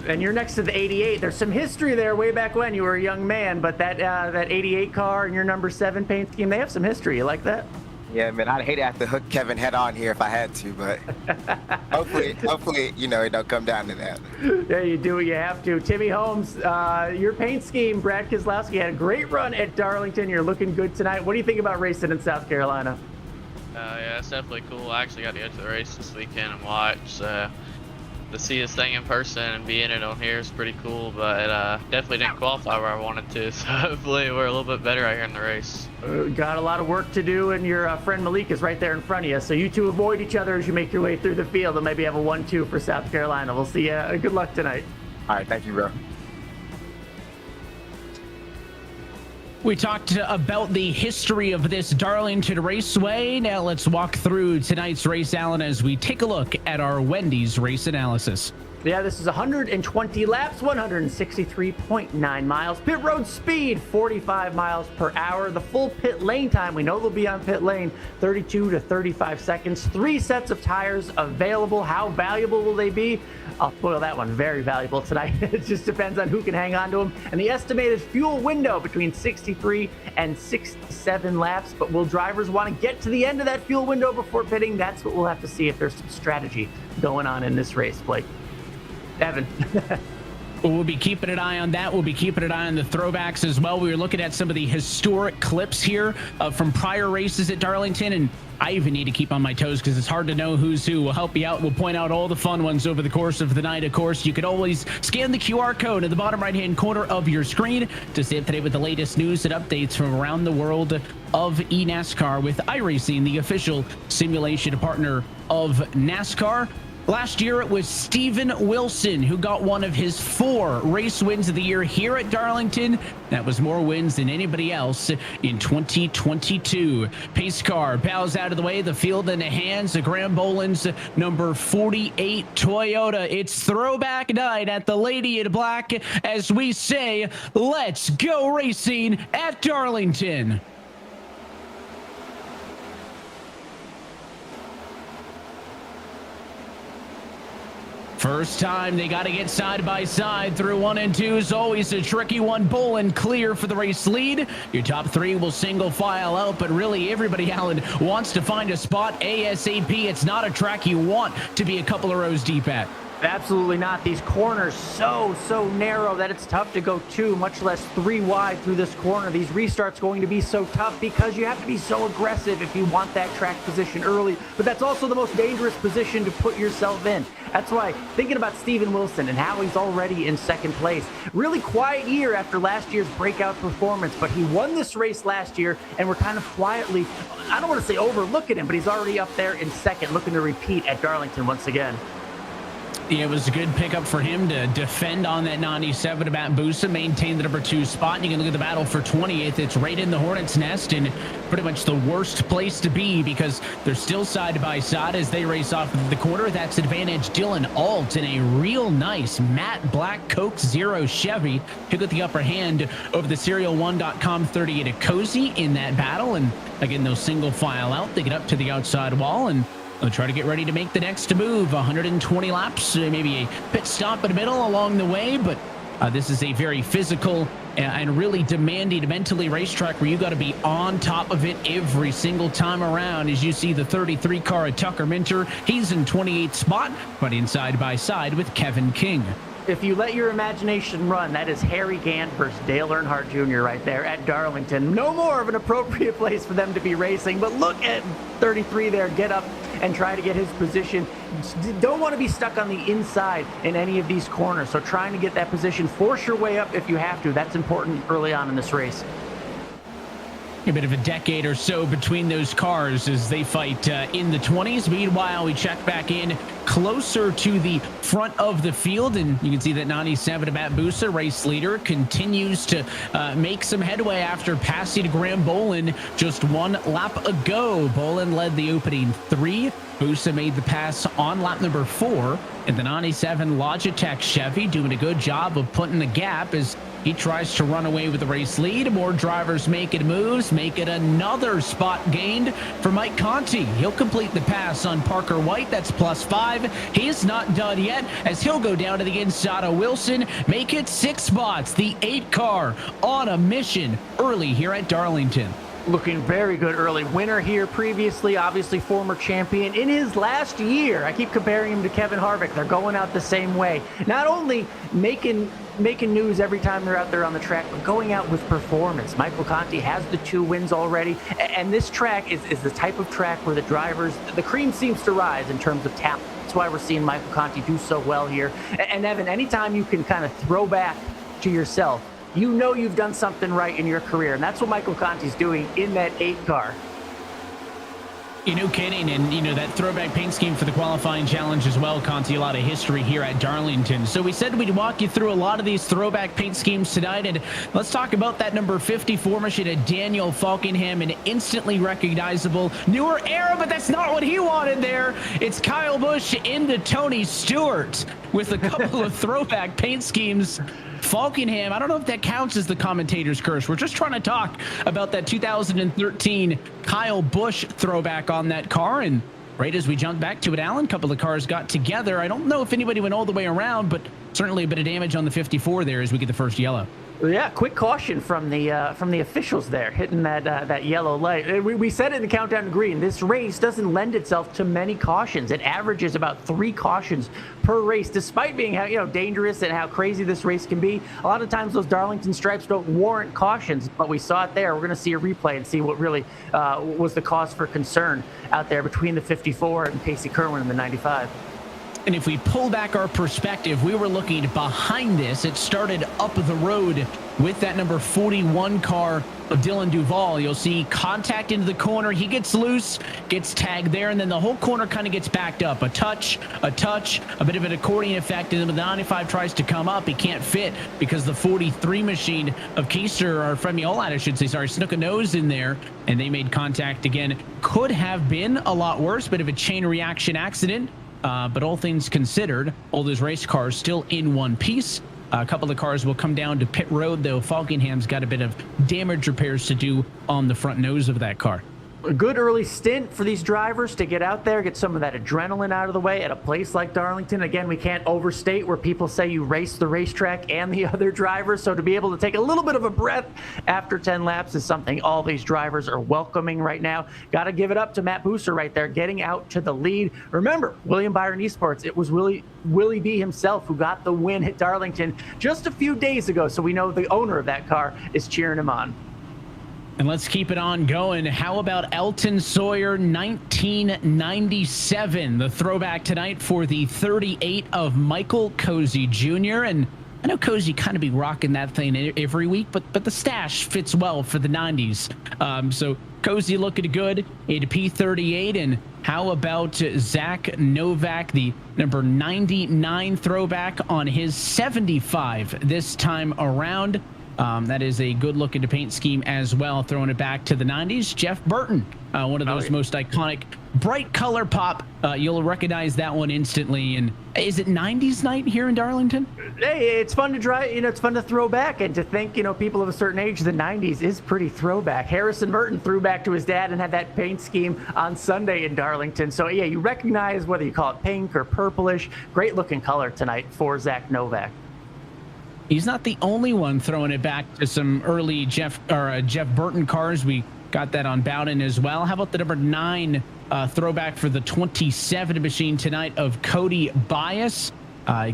E: And you're next to the 88. There's some history there way back when you were a young man, but that 88 car and your number 7 paint scheme, they have some history. You like that?
O: Yeah, man, I'd hate to have to hook Kevin head on here if I had to, but hopefully, it don't come down to that.
E: Yeah, you do what you have to. Timmy Holmes, your paint scheme, Brad Keselowski had a great run at Darlington. You're looking good tonight. What do you think about racing in South Carolina?
P: Yeah, it's definitely cool. I actually got to go to the race this weekend and watch. To see this thing in person and be in it on here is pretty cool, but definitely didn't qualify where I wanted to, so hopefully we're a little bit better out here in the race.
E: Got a lot of work to do, and your friend Malik is right there in front of you, so you two avoid each other as you make your way through the field and maybe have a 1-2 for South Carolina. We'll see you. Good luck tonight.
O: All right, thank you, bro.
D: We talked about the history of this Darlington Raceway. Now let's walk through tonight's race, Alan, as we take a look at our Wendy's race analysis.
E: Yeah, this is 120 laps, 163.9 miles. Pit road speed, 45 miles per hour. The full pit lane time, we know they'll be on pit lane, 32 to 35 seconds. 3 sets of tires available. How valuable will they be? I'll spoil that one. Very valuable tonight. It just depends on who can hang on to them. And the estimated fuel window between 63 and 67 laps. But will drivers want to get to the end of that fuel window before pitting? That's what we'll have to see if there's some strategy going on in this race, Blake. Evan.
D: We'll be keeping an eye on that. We'll be keeping an eye on the throwbacks as well. We were looking at some of the historic clips here from prior races at Darlington, and I even need to keep on my toes because it's hard to know who's who. We'll help you out. We'll point out all the fun ones over the course of the night. Of course, you can always scan the QR code at the bottom right-hand corner of your screen to stay up to date with the latest news and updates from around the world of eNASCAR with iRacing, the official simulation partner of NASCAR. Last year, it was Steven Wilson who got one of his 4 race wins of the year here at Darlington. That was more wins than anybody else in 2022. Pace car bows out of the way. The field in the hands of Graham Boland's number 48 Toyota. It's throwback night at the Lady in Black as we say, let's go racing at Darlington. First time they got to get side by side through 1 and 2 is always a tricky one. Boland clear for the race lead. Your top 3 will single file out, but really everybody, Alan, wants to find a spot ASAP. It's not a track you want to be a couple of rows deep at.
E: Absolutely not. These corners so narrow that it's tough to go 2, much less 3 wide through this corner. These restarts going to be so tough because you have to be so aggressive if you want that track position early, but that's also the most dangerous position to put yourself in. That's why thinking about Steven Wilson and how he's already in 2nd place. Really quiet year after last year's breakout performance, but he won this race last year and we're kind of quietly, I don't want to say overlooking him, but he's already up there in 2nd, looking to repeat at Darlington once again.
D: Yeah, it was a good pickup for him to defend on that 97 to Matt Busa, maintain the number 2 spot. And you can look at the battle for 20th. It's right in the hornet's nest and pretty much the worst place to be because they're still side by side as they race off the corner. That's advantage Dylan Alt in a real nice matte black Coke Zero Chevy to get the upper hand over the Serial1.com 38 at Cozy in that battle. And again, those single file out, they get up to the outside wall and they'll try to get ready to make the next move. 120 laps, maybe a pit stop in the middle along the way, but this is a very physical and really demanding mentally racetrack where you got to be on top of it every single time around. As you see the 33 car at Tucker Minter, he's in 28th spot, but in side by side with Kevin King.
E: If you let your imagination run, that is Harry Gant versus Dale Earnhardt Jr. right there at Darlington. No more of an appropriate place for them to be racing, but look at 33 there, get up and try to get his position. Don't want to be stuck on the inside in any of these corners, so trying to get that position, force your way up if you have to. That's important early on in this race.
D: A bit of a decade or so between those cars as they fight in the 20s. Meanwhile, we check back in closer to the front of the field, and you can see that 97 to Matt Busa, race leader, continues to make some headway after passing Graham Boland just 1 lap ago. Boland led the opening 3. Busa made the pass on lap number 4, and the 97 Logitech Chevy doing a good job of putting the gap as he tries to run away with the race lead. More drivers making moves, make it another spot gained for Mike Conti. He'll complete the pass on Parker White. That's +5. He's not done yet as he'll go down to the inside of Wilson, make it 6 spots. The 8 car on a mission early here at Darlington.
E: Looking very good early. Winner here previously, obviously former champion in his last year. I keep comparing him to Kevin Harvick. They're going out the same way. Not only making news every time they're out there on the track, but going out with performance. Michael Conti has the 2 wins already, and this track is the type of track where the drivers, the cream seems to rise in terms of talent. That's why we're seeing Michael Conti do so well here. And Evan, anytime you can kind of throw back to yourself, you know you've done something right in your career, and that's what Michael Conti's doing in that 8 car.
D: You know, kidding. And, you know, that throwback paint scheme for the qualifying challenge as well, Conti, a lot of history here at Darlington. So we said we'd walk you through a lot of these throwback paint schemes tonight. And let's talk about that number 54 machine at Daniel Falkenham, an instantly recognizable newer era, but that's not what he wanted there. It's Kyle Busch into Tony Stewart with a couple of throwback paint schemes. Falkenham, I don't know if that counts as the commentator's curse. We're just trying to talk about that 2013 Kyle Busch throwback on that car. And right as we jump back to it, Alan, a couple of cars got together. I don't know if anybody went all the way around, but certainly a bit of damage on the 54 there as we get the first yellow.
E: Yeah, quick caution from the officials there, hitting that yellow light. We said it in the countdown to green. This race doesn't lend itself to many cautions. It averages about 3 cautions per race, despite being how dangerous and how crazy this race can be. A lot of times those Darlington stripes don't warrant cautions, but we saw it there. We're going to see a replay and see what really was the cause for concern out there between the 54 and Casey Kerwin in the 95.
D: And if we pull back our perspective, we were looking behind this. It started up the road with that number 41 car of Dylan Duval. You'll see contact into the corner. He gets loose, gets tagged there, and then the whole corner kind of gets backed up. A touch, a bit of an accordion effect, and then the 95 tries to come up. He can't fit because the 43 machine of Keister, or Femi Olad, I should say, sorry, snuck a nose in there, and they made contact again. Could have been a lot worse, bit of a chain reaction accident. But all things considered, all those race cars still in one piece. A couple of cars will come down to pit road, though. Falkingham's got a bit of damage repairs to do on the front nose of that car.
E: A good early stint for these drivers to get out there, get some of that adrenaline out of the way at a place like Darlington. Again, we can't overstate where people say you race the racetrack and the other drivers. So to be able to take a little bit of a breath after 10 laps is something all these drivers are welcoming right now. Got to give it up to Matt Booster right there, getting out to the lead. Remember, William Byron Esports, it was Willie B himself who got the win at Darlington just a few days ago. So we know the owner of that car is cheering him on.
D: And let's keep it on going. How about Elton Sawyer 1997? The throwback tonight for the 38 of Michael Cozy Jr. And I know Cozy kind of be rocking that thing every week, but the stash fits well for the 90s. So Cozy looking good, a P38. And how about Zach Novak, the number 99 throwback on his 75 this time around? That is a good look into paint scheme as well, throwing it back to the 90s. Jeff Burton, one of those most iconic bright color pop. You'll recognize that one instantly. And is it 90s night here in Darlington?
E: Hey, it's fun to drive, it's fun to throw back and to think, people of a certain age, the 90s is pretty throwback. Harrison Burton threw back to his dad and had that paint scheme on Sunday in Darlington. So yeah, you recognize whether you call it pink or purplish. Great looking color tonight for Zach Novak.
D: He's not the only one throwing it back to some early Jeff Burton cars. We got that on Bowden as well. How about the number 9 throwback for the 27 machine tonight of Cody Bias?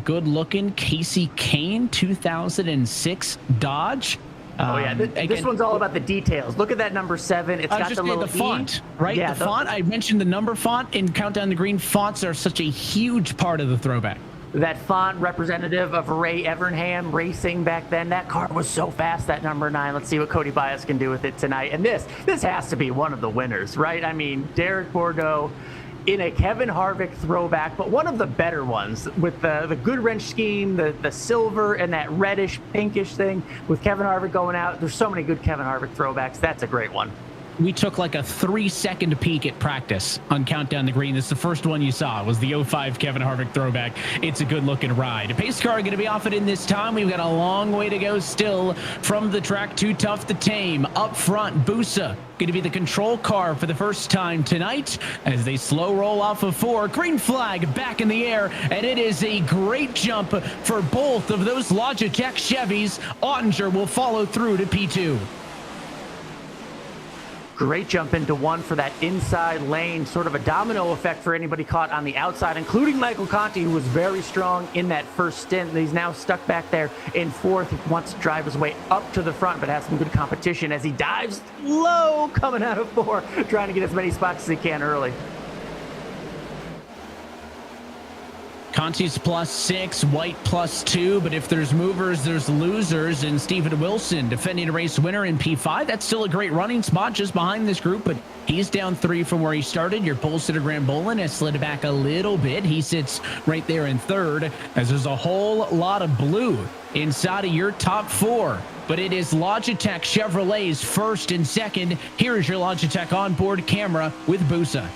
D: Good looking Casey Kane 2006 Dodge.
E: This one's all about the details. Look at that number 7. It's got the little
D: font, right?
E: Yeah,
D: the font. I mentioned the number font in Countdown to Green. Fonts are such a huge part of the throwback.
E: That font representative of Ray Evernham racing back then. That car was so fast, that number 9. Let's see what Cody Bias can do with it tonight. And this has to be one of the winners, right? I mean, Derek Bordeaux in a Kevin Harvick throwback, but one of the better ones with the good wrench scheme, the silver and that reddish pinkish thing with Kevin Harvick going out. There's so many good Kevin Harvick throwbacks. That's a great one.
D: We took like a 3-second peek at practice on Countdown to Green. This is the first one you saw. It was the 05 Kevin Harvick throwback. It's a good looking ride. Pace car going to be off it in this time. We've got a long way to go still from the track. Too tough to tame. Up front, Busa going to be the control car for the first time tonight as they slow roll off of 4. Green flag back in the air, and it is a great jump for both of those Logitech Chevys. Ottinger will follow through to P2.
E: Great jump into 1 for that inside lane, sort of a domino effect for anybody caught on the outside, including Michael Conti, who was very strong in that first stint. He's now stuck back there in 4th. He wants to drive his way up to the front, but has some good competition as he dives low coming out of 4, trying to get as many spots as he can early.
D: Conti's +6, White +2, but if there's movers, there's losers. And Stephen Wilson, defending a race winner in P5, that's still a great running spot just behind this group, but he's down 3 from where he started. Your pole sitter Graham Bolin has slid back a little bit. He sits right there in 3rd, as there's a whole lot of blue inside of your top 4. But it is Logitech Chevrolet's 1st and 2nd. Here is your Logitech onboard camera with Busa.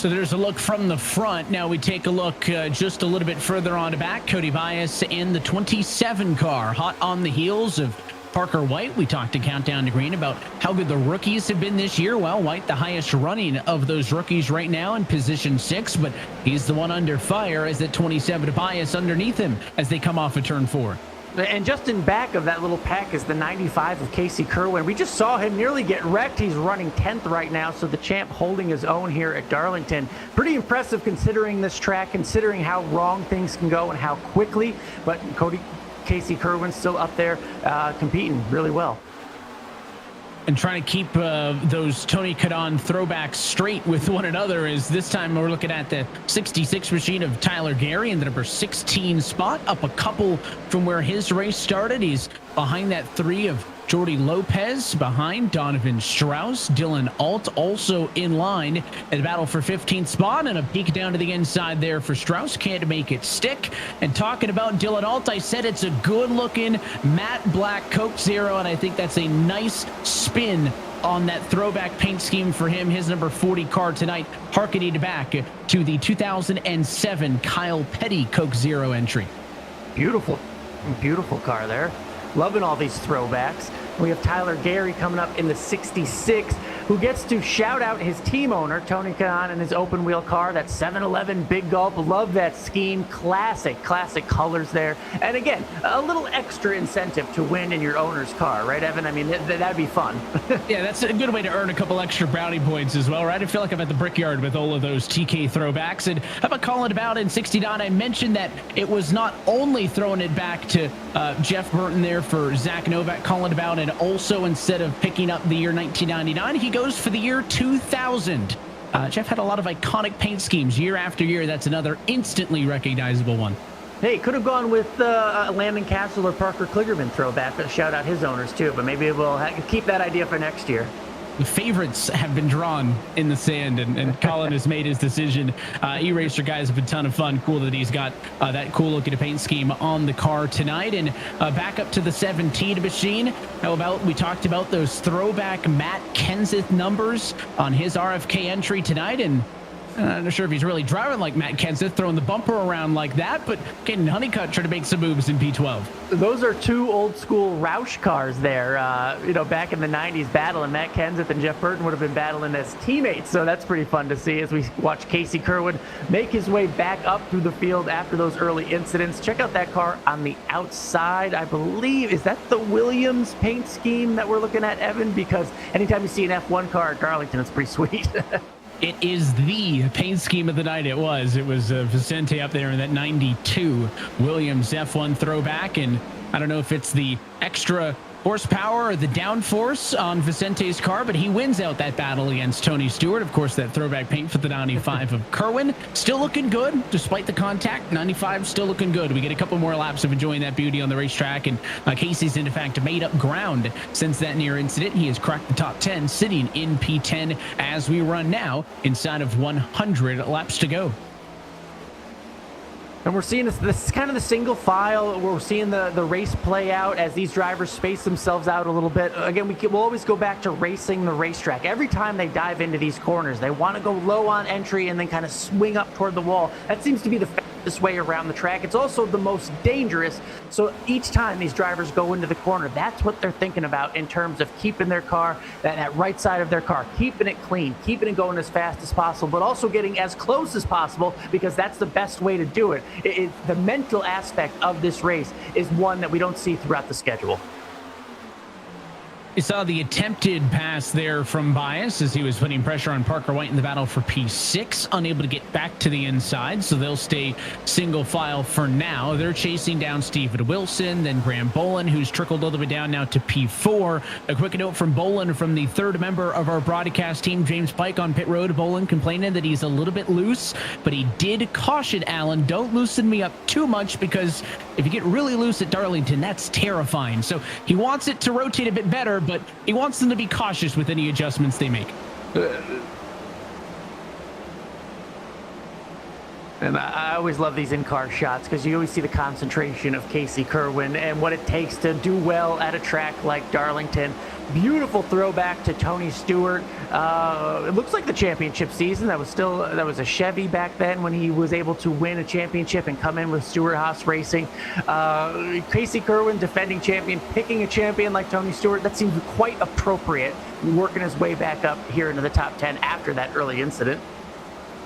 D: So there's a look from the front. Now we take a look just a little bit further on to back. Cody Bias in the 27 car, hot on the heels of Parker White. We talked to Countdown to Green about how good the rookies have been this year. Well, White, the highest running of those rookies right now in position 6, but he's the one under fire as that 27 Bias underneath him as they come off of turn 4.
E: And just in back of that little pack is the 95 of Casey Kerwin. We just saw him nearly get wrecked. He's running 10th right now, so the champ holding his own here at Darlington. Pretty impressive considering this track, considering how wrong things can go and how quickly. But Casey Kerwin's still up there competing really well.
D: And trying to keep those Tony Kadon throwbacks straight with one another is this time we're looking at the 66 machine of Tyler Gary in the number 16 spot, up a couple from where his race started. He's behind that 3 of Jordy Lopez, behind Donovan Strauss. Dylan Alt also in line at the battle for 15th spot, and a peek down to the inside there for Strauss. Can't make it stick. And talking about Dylan Alt, I said it's a good looking matte black Coke Zero, and I think that's a nice spin on that throwback paint scheme for him. His number 40 car tonight, harkening back to the 2007 Kyle Petty Coke Zero entry.
E: Beautiful car there. Loving all these throwbacks. We have Tyler Gary coming up in the 66, who gets to shout out his team owner, Tony Khan, and his open wheel car, that 711 Big Gulp. Love that scheme. Classic colors there. And again, a little extra incentive to win in your owner's car, right, Evan? I mean, that'd be fun.
D: Yeah, that's a good way to earn a couple extra brownie points as well, right? I feel like I'm at the Brickyard with all of those TK throwbacks. And how about calling about in 69? I mentioned that it was not only throwing it back to Jeff Burton there for Zach Novak, calling about, and also instead of picking up the year 1999, he goes for the year 2000. Jeff had a lot of iconic paint schemes year after year. That's another instantly recognizable one.
E: Hey, could have gone with Landon Castle or Parker Kligerman throwback. Shout out his owners too, but maybe we'll keep that idea for next year.
D: The favorites have been drawn in the sand, and Colin has made his decision. E-Racer guys have been a ton of fun. Cool that he's got that cool looking paint scheme on the car tonight. And back up to the 17 machine. How about we talked about those throwback Matt Kenseth numbers on his RFK entry tonight, and I'm not sure if he's really driving like Matt Kenseth, throwing the bumper around like that, but getting Honeycutt trying to make some moves in P12.
E: Those are two old school Roush cars there, back in the 90s battling. Matt Kenseth and Jeff Burton would have been battling as teammates, so that's pretty fun to see as we watch Casey Kerwin make his way back up through the field after those early incidents. Check out that car on the outside, I believe. Is that the Williams paint scheme that we're looking at, Evan? Because anytime you see an F1 car at Darlington, it's pretty sweet.
D: It is the paint scheme of the night. It was Vicente up there in that 92 Williams F1 throwback. And I don't know if it's the extra horsepower or the downforce on Vicente's car, but he wins out that battle against Tony Stewart. Of course, that throwback paint for the 95 of Kerwin. Still looking good, despite the contact. 95 still looking good. We get a couple more laps of enjoying that beauty on the racetrack, and Casey's, in fact, made up ground since that near incident. He has cracked the top 10, sitting in P10 as we run now inside of 100 laps to go.
E: And we're seeing this is kind of the single file. We're seeing the race play out as these drivers space themselves out a little bit. Again, we'll always go back to racing the racetrack. Every time they dive into these corners, they want to go low on entry and then kind of swing up toward the wall. That seems to be the fastest way around the track. It's also the most dangerous. So each time these drivers go into the corner, that's what they're thinking about in terms of keeping their car, that right side of their car, keeping it clean, keeping it going as fast as possible, but also getting as close as possible, because that's the best way to do it. The mental aspect of this race is one that we don't see throughout the schedule.
D: You saw the attempted pass there from Bias as he was putting pressure on Parker White in the battle for P6, unable to get back to the inside, so they'll stay single file for now. They're chasing down Steven Wilson, then Graham Bolin, who's trickled all the way down now to P4. A quick note from Bolin, from the third member of our broadcast team, James Pike, on pit road. Bolin complaining that he's a little bit loose, but he did caution Alan, don't loosen me up too much, because if you get really loose at Darlington, that's terrifying. So he wants it to rotate a bit better, but he wants them to be cautious with any adjustments they make.
E: And I always love these in-car shots, because you always see the concentration of Casey Kerwin and what it takes to do well at a track like Darlington. Beautiful throwback to Tony Stewart. It looks like the championship season. That was a Chevy back then when he was able to win a championship and come in with Stewart Haas Racing. Casey Kerwin, defending champion, picking a champion like Tony Stewart. That seems quite appropriate, working his way back up here into the top 10 after that early incident.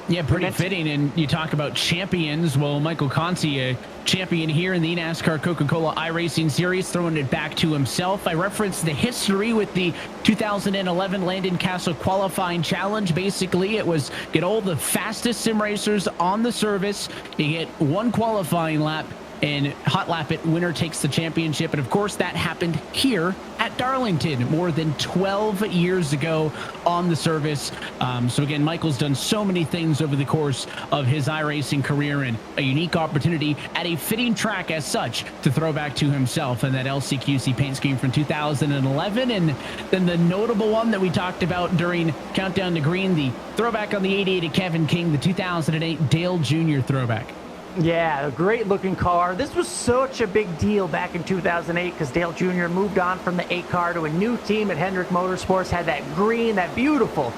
D: Yeah, pretty fitting. And you talk about champions. Well, Michael Conti, a champion here in the eNASCAR Coca-Cola iRacing Series, throwing it back to himself. I referenced the history with the 2011 Landon Castle Qualifying Challenge. Basically, it was get all the fastest sim racers on the service. You get one qualifying lap, and hot lap it, winner takes the championship. And of course, that happened here at Darlington more than 12 years ago on the service. So again, Michael's done so many things over the course of his iRacing career, and a unique opportunity at a fitting track as such to throw back to himself and that LCQC paint scheme from 2011. And then the notable one that we talked about during Countdown to Green, the throwback on the 88 of Kevin King, the 2008 Dale Jr. throwback.
E: Yeah, a great looking car. This was such a big deal back in 2008 because Dale Jr. moved on from the 8 car to a new team at Hendrick Motorsports, had that green, that beautiful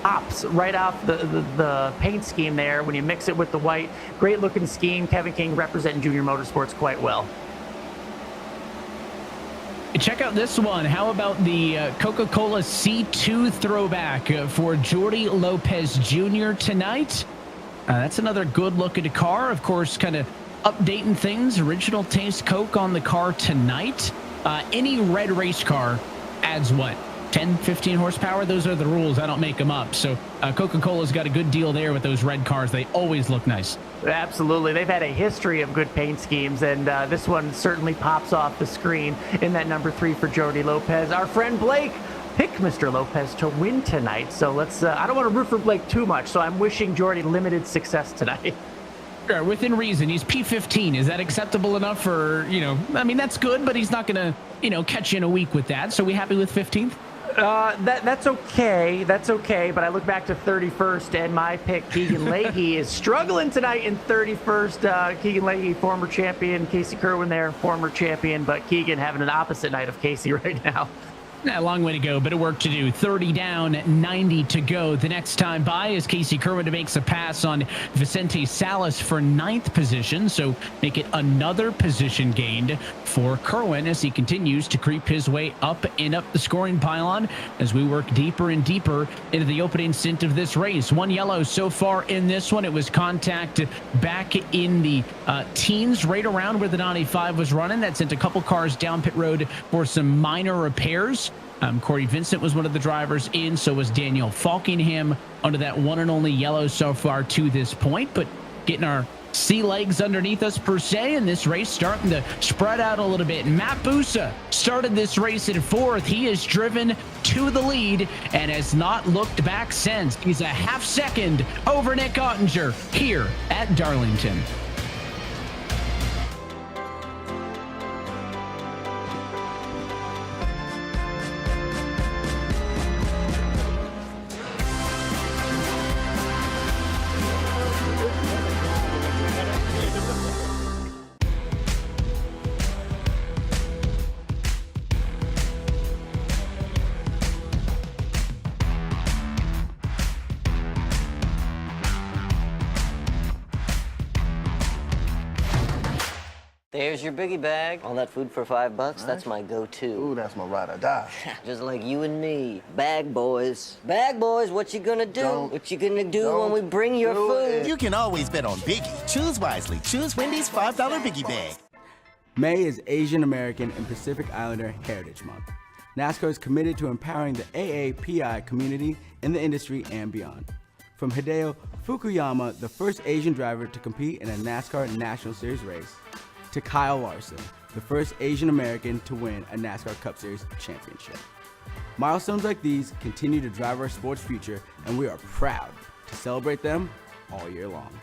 E: pops right off the paint scheme there when you mix it with the white. Great looking scheme. Kevin King representing Junior Motorsports quite well.
D: Check out this one. How about the Coca-Cola C2 throwback for Jordi Lopez Jr. tonight? That's another good look at a car. Of course, kind of updating things. Original taste Coke on the car tonight. Any red race car adds what? 10, 15 horsepower? Those are the rules. I don't make them up. So Coca-Cola's got a good deal there with those red cars. They always look nice.
E: Absolutely. They've had a history of good paint schemes, and this one certainly pops off the screen in that number 3 for Jordi Lopez. Our friend Blake picked Mr. Lopez to win tonight, so let's I don't want to root for Blake too much, so I'm wishing Jordi limited success tonight.
D: Sure, within reason. He's P15. Is that acceptable enough for, I mean, that's good, but he's not going to, catch you in a week with that. So we happy with 15th?
E: That's okay. That's okay. But I look back to 31st, and my pick, Keegan Leahy, is struggling tonight in 31st. Keegan Leahy, former champion. Casey Kerwin there, former champion. But Keegan having an opposite night of Casey right now.
D: A long way to go, bit of work to do. 30 down, 90 to go. The next time by is Casey Kerwin makes a pass on Vicente Salas for 9th position, so make it another position gained for Kerwin as he continues to creep his way up and up the scoring pylon as we work deeper and deeper into the opening stint of this race. One yellow so far in this one. It was contact back in the teens, right around where the 95 was running. That sent a couple cars down pit road for some minor repairs. Corey Vincent was one of the drivers in, so was Daniel Falkingham under that one and only yellow so far to this point, but getting our sea legs underneath us per se, and this race starting to spread out a little bit. Matt Busa started this race in 4th. He is driven to the lead and has not looked back since. He's a half second over Nick Ottinger here at Darlington.
I: There's your biggie bag. All that food for $5, that's my go-to.
B: Ooh, that's my ride or die.
I: Just like you and me. Bag boys. Bag boys, what you gonna do? What you gonna do when we bring your food?
Q: You can always bet on Biggie. Choose wisely. Choose Wendy's $5 Biggie Bag.
R: May is Asian American and Pacific Islander Heritage Month. NASCAR is committed to empowering the AAPI community in the industry and beyond. From Hideo Fukuyama, the first Asian driver to compete in a NASCAR National Series race, to Kyle Larson, the first Asian American to win a NASCAR Cup Series championship. Milestones like these continue to drive our sports future, and we are proud to celebrate them all year long.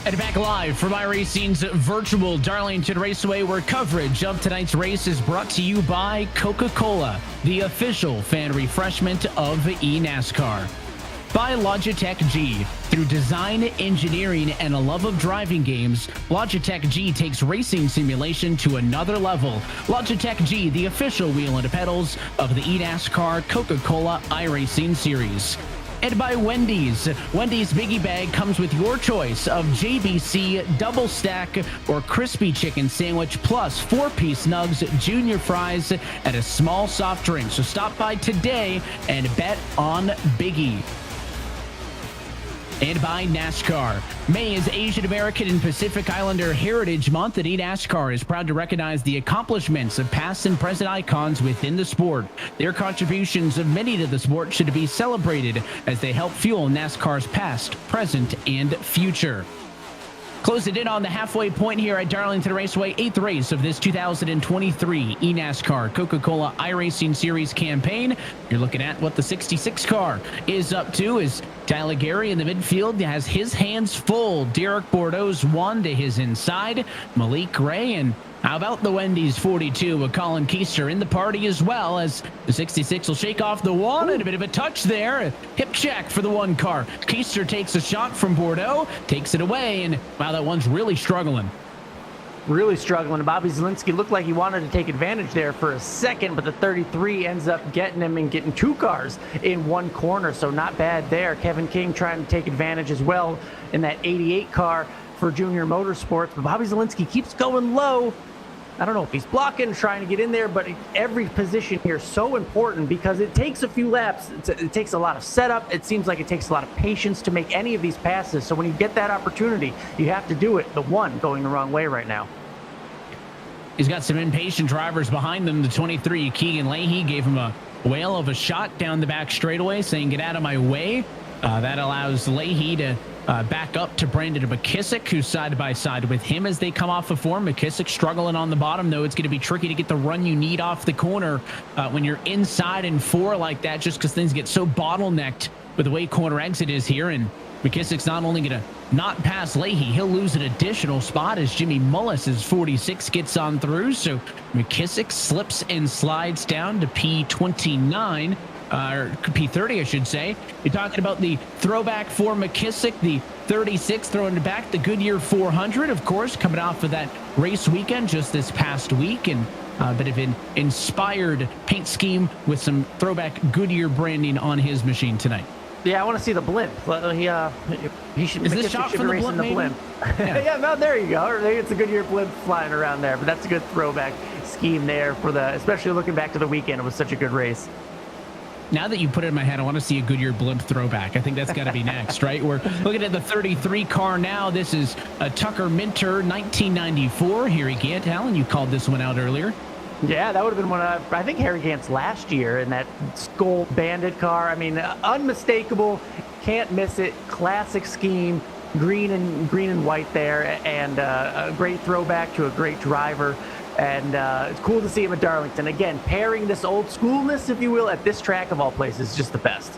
D: And back live from iRacing's virtual Darlington Raceway, where coverage of tonight's race is brought to you by Coca-Cola, the official fan refreshment of eNASCAR. By Logitech G. Through design, engineering, and a love of driving games, Logitech G takes racing simulation to another level. Logitech G, the official wheel and pedals of the eNASCAR Coca-Cola iRacing series. And by Wendy's. Wendy's Biggie Bag comes with your choice of JBC, double stack, or crispy chicken sandwich, plus 4-piece nugs, junior fries, and a small soft drink. So stop by today and bet on Biggie. And by NASCAR. May is Asian American and Pacific Islander Heritage Month, and eNASCAR is proud to recognize the accomplishments of past and present icons within the sport. Their contributions of many to the sport should be celebrated as they help fuel NASCAR's past, present, and future. Closing in on the halfway point here at Darlington Raceway, 8th race of this 2023 eNASCAR Coca-Cola iRacing Series campaign. You're looking at what the 66 car is up to as Tyler Gary in the midfield has his hands full. Derek Bordeaux's one to his inside. Malik Ray, and how about the Wendy's 42 with Colin Keister in the party as well, as the 66 will shake off the one. And a bit of a touch there. A hip check for the one car. Keister takes a shot from Bordeaux, takes it away, and wow, that one's really struggling.
E: Really struggling. Bobby Zielinski looked like he wanted to take advantage there for a second, but the 33 ends up getting him and getting 2 cars in one corner, so not bad there. Kevin King trying to take advantage as well in that 88 car for Junior Motorsports, but Bobby Zielinski keeps going low. I don't know if he's blocking, trying to get in there, but every position here is so important because it takes a few laps. It takes a lot of setup. It seems like it takes a lot of patience to make any of these passes. So when you get that opportunity, you have to do it. The one going the wrong way right now.
D: He's got some impatient drivers behind him. The 23, Keegan Leahy, gave him a whale of a shot down the back straightaway, saying, "Get out of my way." That allows Leahy to back up to Brandon McKissick, who's side by side with him as they come off of form. McKissick struggling on the bottom, though. It's going to be tricky to get the run you need off the corner when you're inside in 4 like that, just because things get so bottlenecked with the way corner exit is here. And McKissick's not only going to not pass Leahy, he'll lose an additional spot as Jimmy Mullis's 46 gets on through. So McKissick slips and slides down to P29. Or P30, I should say. You're talking about the throwback for McKissick, the 36 throwing it back, the Goodyear 400, of course, coming off of that race weekend just this past week, and a bit of an inspired paint scheme with some throwback Goodyear branding on his machine tonight.
E: Yeah, I want to see the blimp. He should.
D: Is this shot from the blimp, maybe?
E: Yeah, yeah, well, there you go. It's a Goodyear blimp flying around there, but that's a good throwback scheme there for especially looking back to the weekend. It was such a good race.
D: Now that you put it in my head, I want to see a Goodyear blimp throwback. I think that's got to be next, right? We're looking at the 33 car now. This is a Tucker Minter 1994. Harry Gant, Alan, you called this one out earlier.
E: Yeah, that would have been one of, I think, Harry Gant's last year in that Skull Bandit car. I mean, unmistakable, can't miss it. Classic scheme, green and white there, and a great throwback to a great driver. And it's cool to see him at Darlington. Again, pairing this old schoolness, if you will, at this track of all places, is just the best.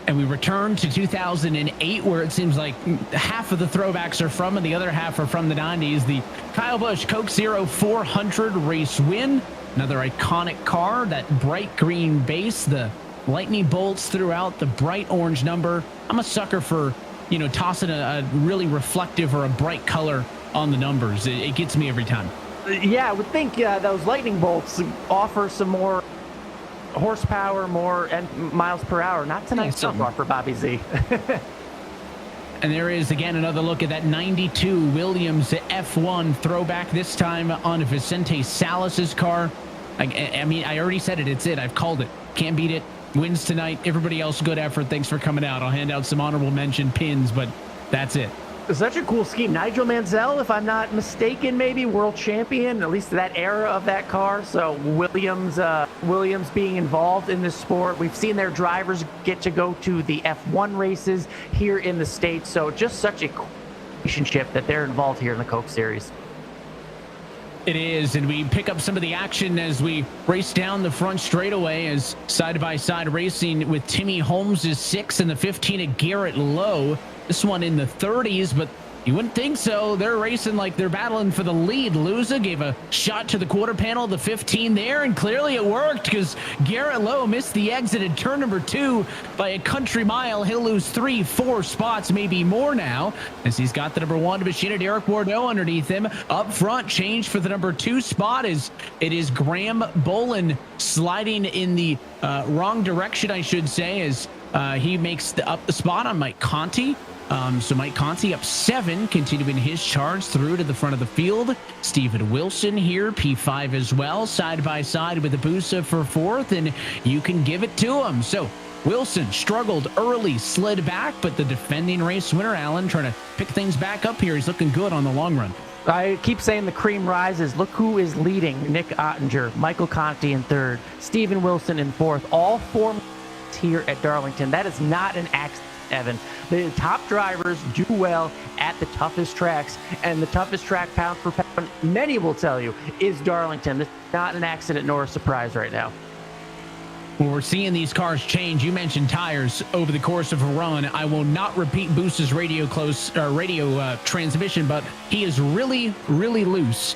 D: And we return to 2008, where it seems like half of the throwbacks are from and the other half are from the 90s. The Kyle Busch Coke Zero 400 race win. Another iconic car, that bright green base, the lightning bolts throughout, the bright orange number. I'm a sucker for, tossing a really reflective or a bright color on the numbers. It gets me every time.
E: Yeah, I would think those lightning bolts offer some more horsepower, more miles per hour. Not tonight so far for Bobby Z.
D: And there is, again, another look at that 92 Williams F1 throwback, this time on Vicente Salas's car. I mean, I already said it. It's it. I've called it. Can't beat it. Wins tonight. Everybody else, good effort. Thanks for coming out. I'll hand out some honorable mention pins, but that's it.
E: Such a cool scheme. Nigel Mansell, if I'm not mistaken, maybe world champion, at least that era of that car. So Williams being involved in this sport. We've seen their drivers get to go to the F1 races here in the States. So just such a cool relationship that they're involved here in the Coke Series.
D: It is, and we pick up some of the action as we race down the front straightaway as side-by-side racing with Timmy Holmes' 6 and the 15 of Garrett Lowe. This one in the 30s, but You wouldn't think so. They're racing like they're battling for the lead. Luza gave a shot to the quarter panel, the 15 there, and clearly it worked because Garrett Lowe missed the exit at turn number 2 by a country mile. He'll lose 3-4 spots, maybe more now, as he's got the number 1 machine, Derek Bordeaux, underneath him. Up front, change for the number 2 spot is Graham Bolin sliding in the wrong direction, I should say, as he makes up the spot on Mike Conti. So Mike Conti up 7, continuing his charge through to the front of the field. Steven Wilson here, P5 as well, side by side with Abusa for 4th, and you can give it to him. So Wilson struggled early, slid back, but the defending race winner, Allen, trying to pick things back up here. He's looking good on the long run.
E: I keep saying the cream rises. Look who is leading. Nick Ottinger, Michael Conti in 3rd, Steven Wilson in 4th. All 4 here at Darlington. That is not an accident, Evan. The top drivers do well at the toughest tracks, and the toughest track pound for pound, many will tell you, is Darlington. This is not an accident nor a surprise right now.
D: Well, we're seeing these cars change. You mentioned tires over the course of a run. I will not repeat Booster's radio transmission, but he is really, really loose.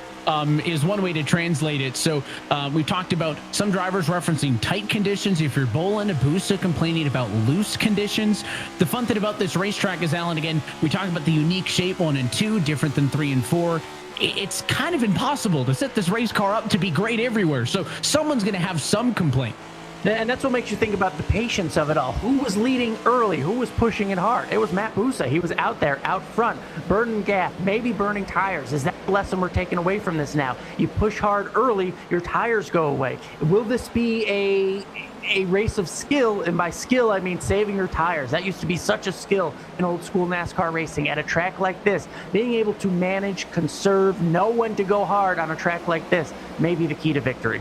D: Is one way to translate it. So we talked about some drivers referencing tight conditions. If you're Bolin, Abusa complaining about loose conditions. The fun thing about this racetrack is, Alan, again, we talk about the unique shape 1 and 2, different than 3 and 4. It's kind of impossible to set this race car up to be great everywhere. So someone's going to have some complaint.
E: And that's what makes you think about the patience of it all. Who was leading early? Who was pushing it hard? It was Matt Busa. He was out there, out front, burning gas, maybe burning tires. Is that the lesson we're taking away from this now? You push hard early, your tires go away. Will this be a race of skill? And by skill, I mean saving your tires. That used to be such a skill in old school NASCAR racing. At a track like this, being able to manage, conserve, know when to go hard on a track like this may be the key to victory.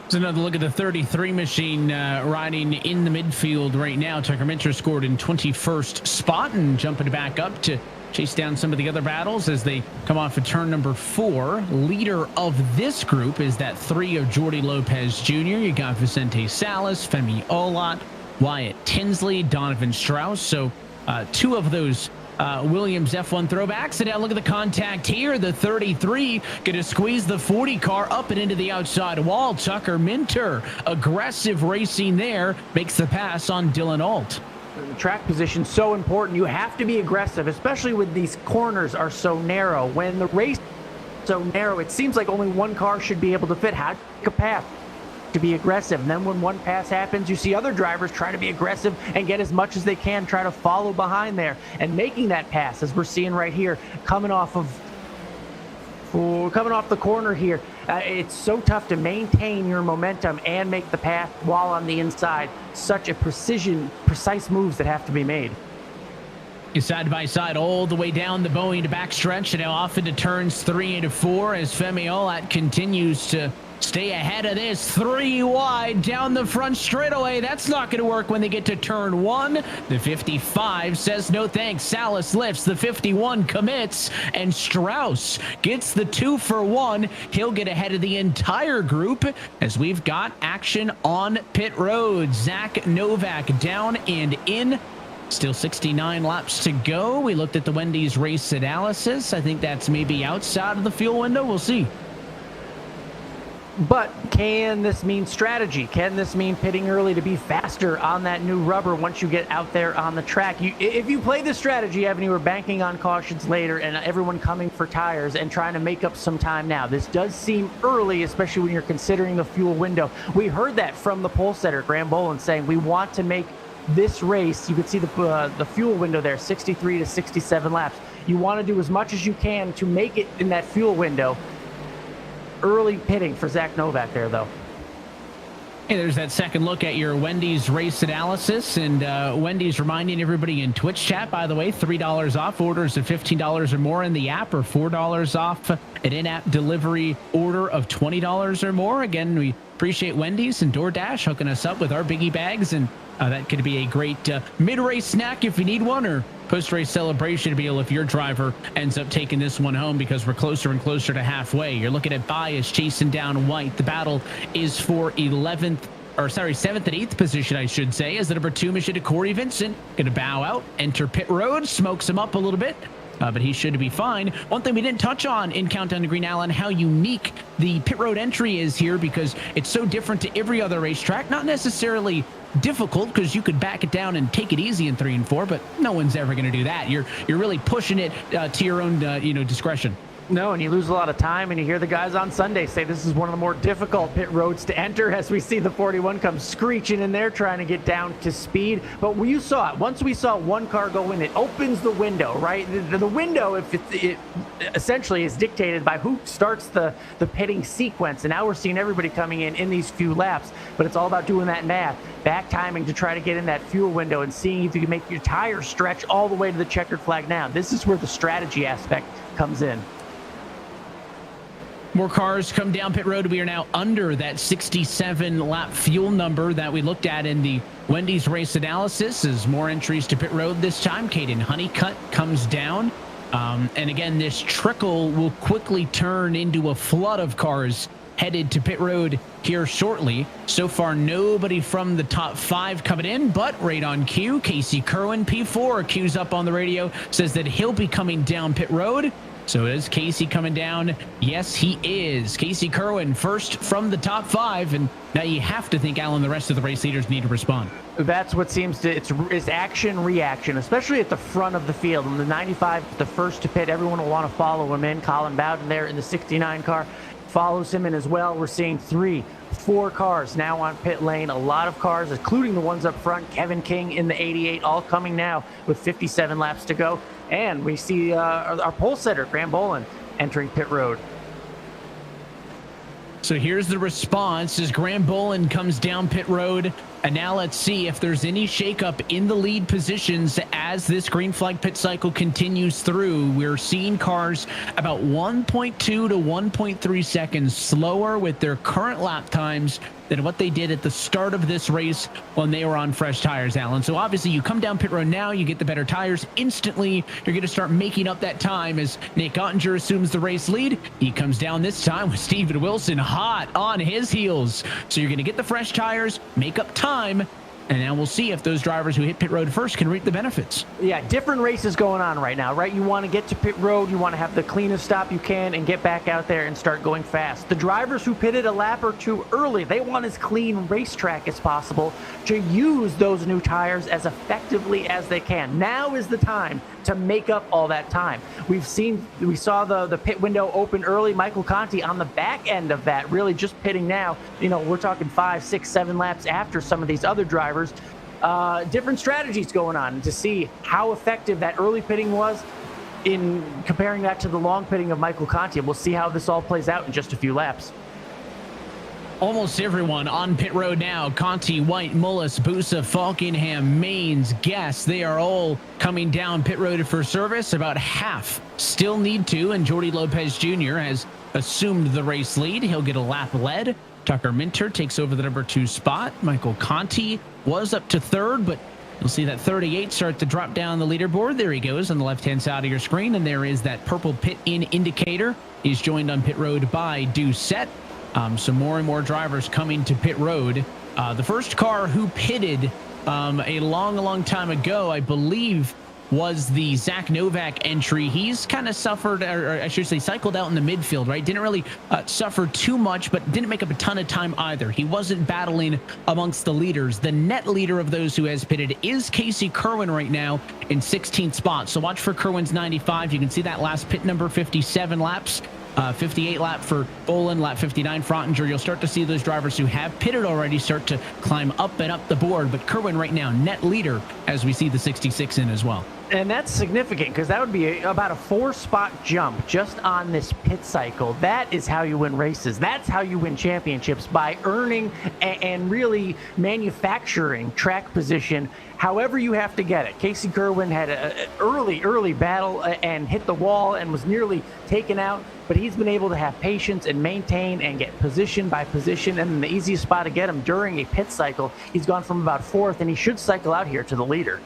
D: It's another look at the 33 machine riding in the midfield right now. Tucker Minter scored in 21st spot and jumping back up to chase down some of the other battles as they come off of turn number 4. Leader of this group is that 3 of Jordi Lopez Jr. You got Vicente Salas, Femi Olot, Wyatt Tinsley, Donovan Strauss. So 2 of those Williams F1 throwbacks. And now look at the contact here. The 33 going to squeeze the 40 car up and into the outside wall. Tucker Minter, aggressive racing there, makes the pass on Dylan Alt.
E: The track position so important. You have to be aggressive, especially when these corners are so narrow. When the race is so narrow, it seems like only one car should be able to fit. How do you take a path to be aggressive? And then when one pass happens, you see other drivers try to be aggressive and get as much as they can, try to follow behind there and making that pass, as we're seeing right here, coming off the corner here. It's so tough to maintain your momentum and make the path while on the inside. Such a precise moves that have to be made.
D: Side by side all the way down the Boeing to backstretch, and now off into turns 3 and 4 as Femi Olat continues to stay ahead of this. 3 wide down the front straightaway. That's not going to work when they get to turn 1. The 55 says no thanks. Salas lifts. The 51 commits, and Strauss gets the 2 for 1. He'll get ahead of the entire group as we've got action on pit road. Zach Novak down and in. Still 69 laps to go. We looked at the Wendy's race analysis. I think that's maybe outside of the fuel window. We'll see.
E: But can this mean strategy? Can this mean pitting early to be faster on that new rubber once you get out there on the track? If you play this strategy, Evan, you were banking on cautions later and everyone coming for tires and trying to make up some time now. This does seem early, especially when you're considering the fuel window. We heard that from the pole setter, Graham Bolin, saying we want to make this race. You can see the fuel window there, 63 to 67 laps. You want to do as much as you can to make it in that fuel window. Early pitting for Zach Novak there, though.
D: Hey, there's that second look at your Wendy's race analysis, and Wendy's reminding everybody in Twitch chat, by the way, $3 off orders of $15 or more in the app, or $4 off an in-app delivery order of $20 or more. Again, we appreciate Wendy's and DoorDash hooking us up with our biggie bags, and that could be a great mid-race snack if you need one, or post-race celebration meal if your driver ends up taking this one home, because we're closer and closer to halfway. You're looking at Bias chasing down White. The battle is for 11th 7th and 8th position, I should say, as the number 2 Michigan Corey Vincent going to bow out, enter pit road, smokes him up a little bit. But he should be fine. One thing we didn't touch on in Countdown to Green, Alan, how unique the pit road entry is here, because it's so different to every other racetrack. Not necessarily difficult, because you could back it down and take it easy in 3 and 4, but no one's ever going to do that. You're really pushing it to your own discretion.
E: No, and you lose a lot of time, and you hear the guys on Sunday say this is one of the more difficult pit roads to enter, as we see the 41 come screeching in there trying to get down to speed. But you saw it. Once we saw one car go in, it opens the window, right? The window, if it essentially is dictated by who starts the pitting sequence, and now we're seeing everybody coming in these few laps, but it's all about doing that math, back timing to try to get in that fuel window and seeing if you can make your tires stretch all the way to the checkered flag. Now, this is where the strategy aspect comes in.
D: More cars come down pit road. We are now under that 67 lap fuel number that we looked at in the Wendy's race analysis. As more entries to pit road this time, Caden Honeycutt comes down. And again, this trickle will quickly turn into a flood of cars headed to pit road here shortly. So far, nobody from the top 5 coming in, but right on cue, Casey Kerwin, P4, cues up on the radio, says that he'll be coming down pit road. So is Casey coming down? Yes, he is. Casey Kerwin first from the top 5, and now you have to think, Alan, the rest of the race leaders need to respond.
E: That's what seems to, it's action reaction, especially at the front of the field. And the 95, the first to pit, everyone will want to follow him in. Colin Bowden there in the 69 car follows him in as well. We're seeing 3, 4 cars now on pit lane. A lot of cars, including the ones up front. Kevin King in the 88, all coming now with 57 laps to go. And we see our pole setter, Graham Bolin, entering pit road.
D: So here's the response as Graham Bolin comes down pit road. And now let's see if there's any shakeup in the lead positions as this green flag pit cycle continues through. We're seeing cars about 1.2 to 1.3 seconds slower with their current lap times than what they did at the start of this race when they were on fresh tires, Alan. So obviously you come down pit road now, you get the better tires instantly. You're going to start making up that time as Nate Ottinger assumes the race lead. He comes down this time with Steven Wilson hot on his heels. So you're going to get the fresh tires, make up time, and now we'll see if those drivers who hit pit road first can reap the benefits.
E: Yeah, different races going on right now, right? You want to get to pit road, you want to have the cleanest stop you can and get back out there and start going fast. The drivers who pitted a lap or 2 early, they want as clean racetrack as possible to use those new tires as effectively as they can. Now is the time to make up all that time. We saw the pit window open early. Michael Conti on the back end of that, really just pitting now. You know, we're talking 5, 6, 7 laps after some of these other drivers. Different strategies going on to see how effective that early pitting was in comparing that to the long pitting of Michael Conti. We'll see how this all plays out in just a few laps.
D: Almost everyone on pit road now. Conti, White, Mullis, Busa, Falkenham, Maines, Guess. They are all coming down pit road for service. About half still need to, and Jordy Lopez Jr. has assumed the race lead. He'll get a lap led. Tucker Minter takes over the number 2 spot. Michael Conti was up to 3rd, but you'll see that 38 start to drop down the leaderboard. There he goes on the left-hand side of your screen, and there is that purple pit-in indicator. He's joined on pit road by Doucette. So more and more drivers coming to pit road. The first car who pitted a long time ago, I believe, was the Zach Novak entry. He's kind of suffered, or I should say cycled out in the midfield, right? Didn't really suffer too much, but didn't make up a ton of time either. He wasn't battling amongst the leaders. The net leader of those who has pitted is Casey Kerwin right now in 16th spot. So watch for Kerwin's 95. You can see that last pit number, 57 laps. 58 lap for Bolin, lap 59 Frottinger. You'll start to see those drivers who have pitted already start to climb up and up the board. But Kerwin right now, net leader, as we see the 66 in as well.
E: And that's significant because that would be about a 4-spot jump just on this pit cycle. That is how you win races. That's how you win championships, by earning and really manufacturing track position however you have to get it. Casey Kerwin had an early battle and hit the wall and was nearly taken out, but he's been able to have patience and maintain and get position by position. And the easiest spot to get him during a pit cycle, he's gone from about 4th, and he should cycle out here to the leader.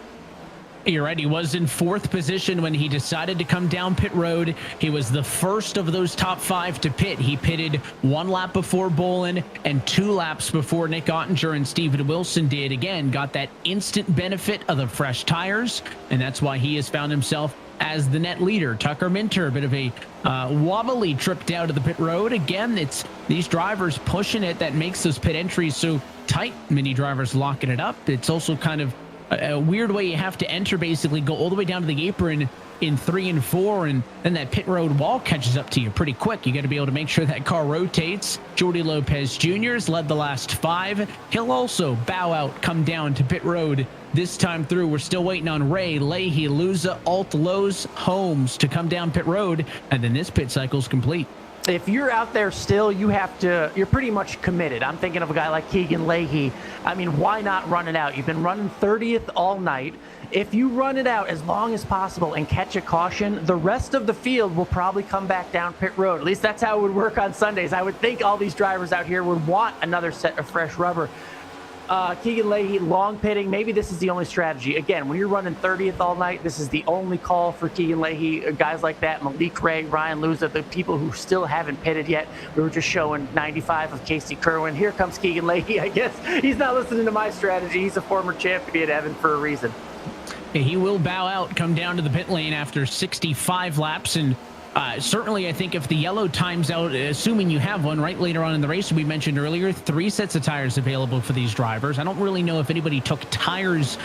D: You're right. He was in 4th position when he decided to come down pit road. He was the first of those top 5 to pit. He pitted 1 lap before Bolin and 2 laps before Nick Ottinger and Steven Wilson did. Again, got that instant benefit of the fresh tires, and that's why he has found himself as the net leader. Tucker Minter, a bit of a wobbly trip down to the pit road. Again, it's these drivers pushing it that makes those pit entries so tight. Many drivers locking it up. It's also kind of a weird way you have to enter, basically go all the way down to the apron in 3 and 4, and then that pit road wall catches up to you pretty quick. You got to be able to make sure that car rotates. Jordy Lopez Jr. has led the last 5. He'll also bow out, come down to pit road this time through. We're still waiting on Ray, Leahy, Luza, Alt, Lowe's, Holmes to come down pit road, and then this pit cycle's complete.
E: If you're out there still, you're pretty much committed. I'm thinking of a guy like Keegan Leahy. I mean, why not run it out? You've been running 30th all night. If you run it out as long as possible and catch a caution, the rest of the field will probably come back down pit road. At least that's how it would work on Sundays. I would think all these drivers out here would want another set of fresh rubber. Keegan Leahy, long pitting. Maybe this is the only strategy. Again, when you're running 30th all night, this is the only call for Keegan Leahy. Guys like that, Malik Ray, Ryan Luza, the people who still haven't pitted yet. We were just showing 95 of Casey Kerwin. Here comes Keegan Leahy. I guess he's not listening to my strategy. He's a former champion, Evan, for a reason.
D: He will bow out, come down to the pit lane after 65 laps, and certainly, I think if the yellow times out, assuming you have one right later on in the race, we mentioned earlier, 3 sets of tires available for these drivers. I don't really know if anybody took tires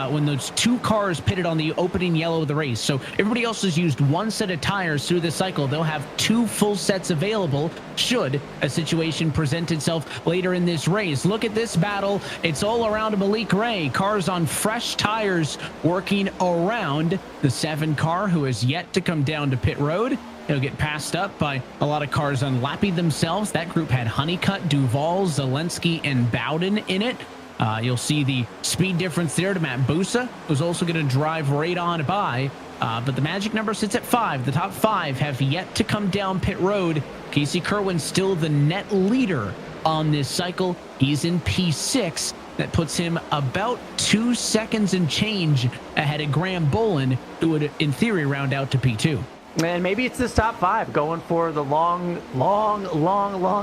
D: when those 2 cars pitted on the opening yellow of the race. So everybody else has used 1 set of tires through the cycle. They'll have 2 full sets available should a situation present itself later in this race. Look at this battle. It's all around Malik Ray. Cars on fresh tires working around the 7 car who has yet to come down to pit road. It'll get passed up by a lot of cars on Lappy themselves. That group had Honeycutt, Duval, Zelensky, and Bowden in it. You'll see the speed difference there to Matt Busa, who's also going to drive right on by. But the magic number sits at 5. The top 5 have yet to come down pit road. Casey Kerwin still the net leader on this cycle. He's in P6. That puts him about 2 seconds and change ahead of Graham Bolin, who would, in theory, round out to P2.
E: And maybe it's this top 5 going for the long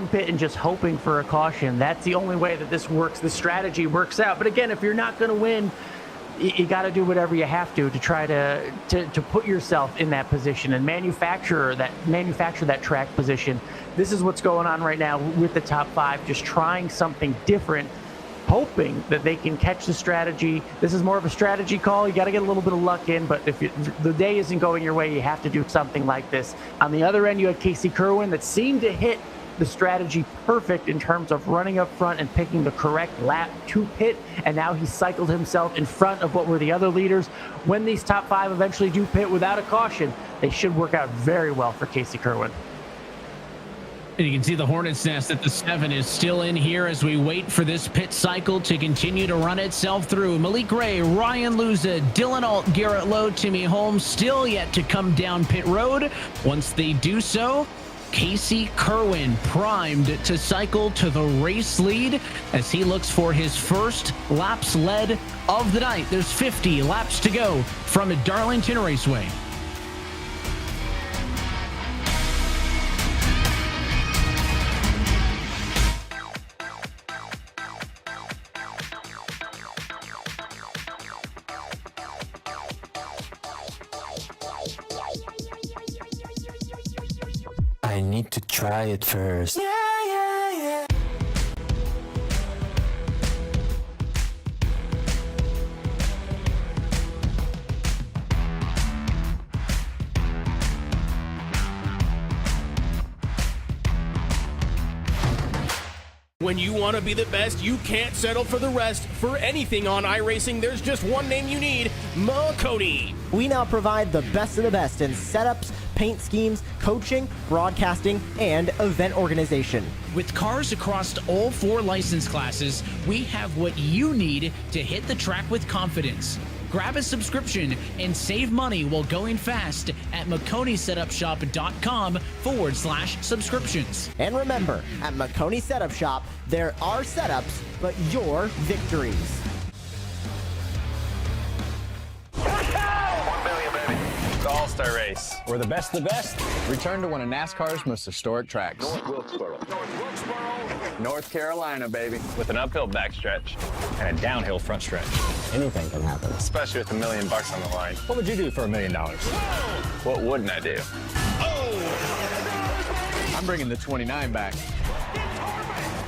E: pit and just hoping for a caution. That's the only way that this works. This strategy works out. But again, if you're not going to win, you got to do whatever you have to try to put yourself in that position and manufacture that track position. This is what's going on right now with the top 5, just trying something different, hoping that they can catch the strategy. This is more of a strategy call. You got to get a little bit of luck in, but if the day isn't going your way, you have to do something like this. On the other end, you had Casey Kerwin that seemed to hit the strategy perfect in terms of running up front and picking the correct lap to pit, and now he cycled himself in front of what were the other leaders. When these top 5 eventually do pit without a caution, they should work out very well for Casey Kerwin.
D: And you can see the Hornet's Nest at the 7 is still in here as we wait for this pit cycle to continue to run itself through. Malik Ray, Ryan Luza, Dylan Alt, Garrett Lowe, Timmy Holmes still yet to come down pit road. Once they do so, Casey Kerwin primed to cycle to the race lead as he looks for his first laps led of the night. There's 50 laps to go from Darlington Raceway.
H: I need to try it first.
S: When you want to be the best, you can't settle for the rest. For anything on iRacing, there's just one name you need: Makoni.
T: We now provide the best of the best in setups, paint schemes, coaching, broadcasting, and event organization.
D: With cars across all 4 license classes, we have what you need to hit the track with confidence. Grab a subscription and save money while going fast at McConeySetupShop.com/subscriptions.
T: And remember, at Makoni Setup Shop, there are setups, but your victories.
U: all-star race. We're the best of the best. Return to one of NASCAR's most historic tracks.
L: North Wilkesboro.
U: North Carolina, baby. With an uphill backstretch and a downhill front stretch. Anything can happen. Especially with $1 million on the line. What would you do for $1 million? What wouldn't I do? I'm bringing the 29 back.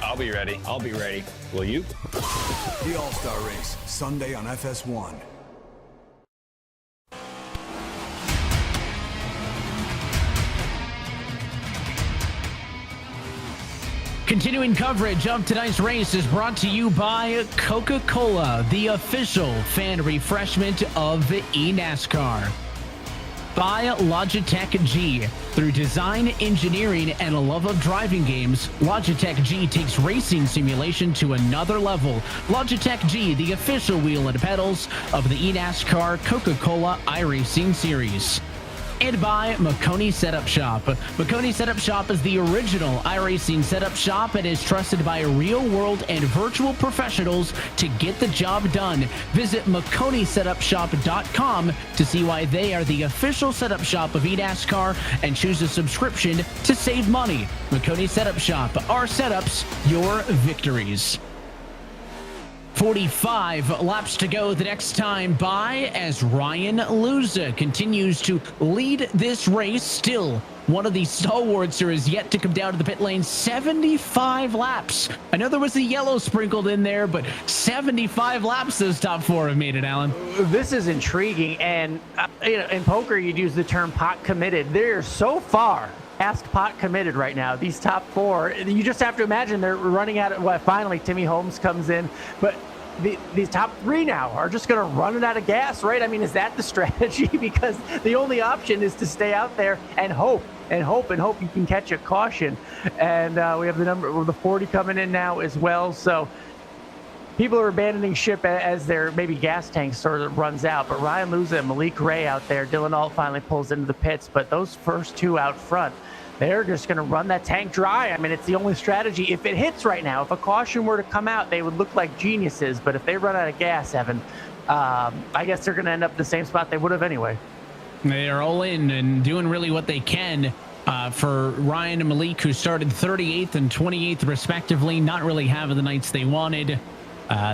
U: I'll be ready. I'll be ready. Will you?
J: The All-Star Race, Sunday on FS1.
D: Continuing coverage of tonight's race is brought to you by Coca-Cola, the official fan refreshment of eNASCAR. By Logitech G. Through design, engineering, and a love of driving games, Logitech G takes racing simulation to another level. Logitech G, the official wheel and pedals of the eNASCAR Coca-Cola iRacing series. And by Makoni Setup Shop. Makoni Setup Shop is the original iRacing setup shop and is trusted by real-world and virtual professionals to get the job done. Visit MakoniSetupShop.com to see why they are the official setup shop of eNASCAR and choose a subscription to save money. Makoni Setup Shop. Our setups, your victories. 45 laps to go the next time by as Ryan Luza continues to lead this race. Still one of the stalwarts who is yet to come down to the pit lane. 75 laps. I know there was a yellow sprinkled in there, but 75 laps those top four have made it, Alan.
E: This is intriguing, and in poker you'd use the term pot committed. They're so far past pot committed right now, these top four. You just have to imagine they're running out of, well, finally Timmy Holmes comes in, but these top three now are just going to run it out of gas, right? I mean, is that the strategy? Because the only option is to stay out there and hope you can catch a caution. And we have the 40 coming in now as well. So people are abandoning ship as their maybe gas tank sort of runs out. But Ryan Luza and Malik Ray out there, Dylan Alt finally pulls into the pits. But those first two out front, they're just going to run that tank dry. I mean, it's the only strategy. If it hits right now, if a caution were to come out, they would look like geniuses. But if they run out of gas, Evan, I guess they're going to end up in the same spot they would have anyway.
D: They are all in and doing really what they can. For Ryan and Malik, who started 38th and 28th respectively, not really having the nights they wanted.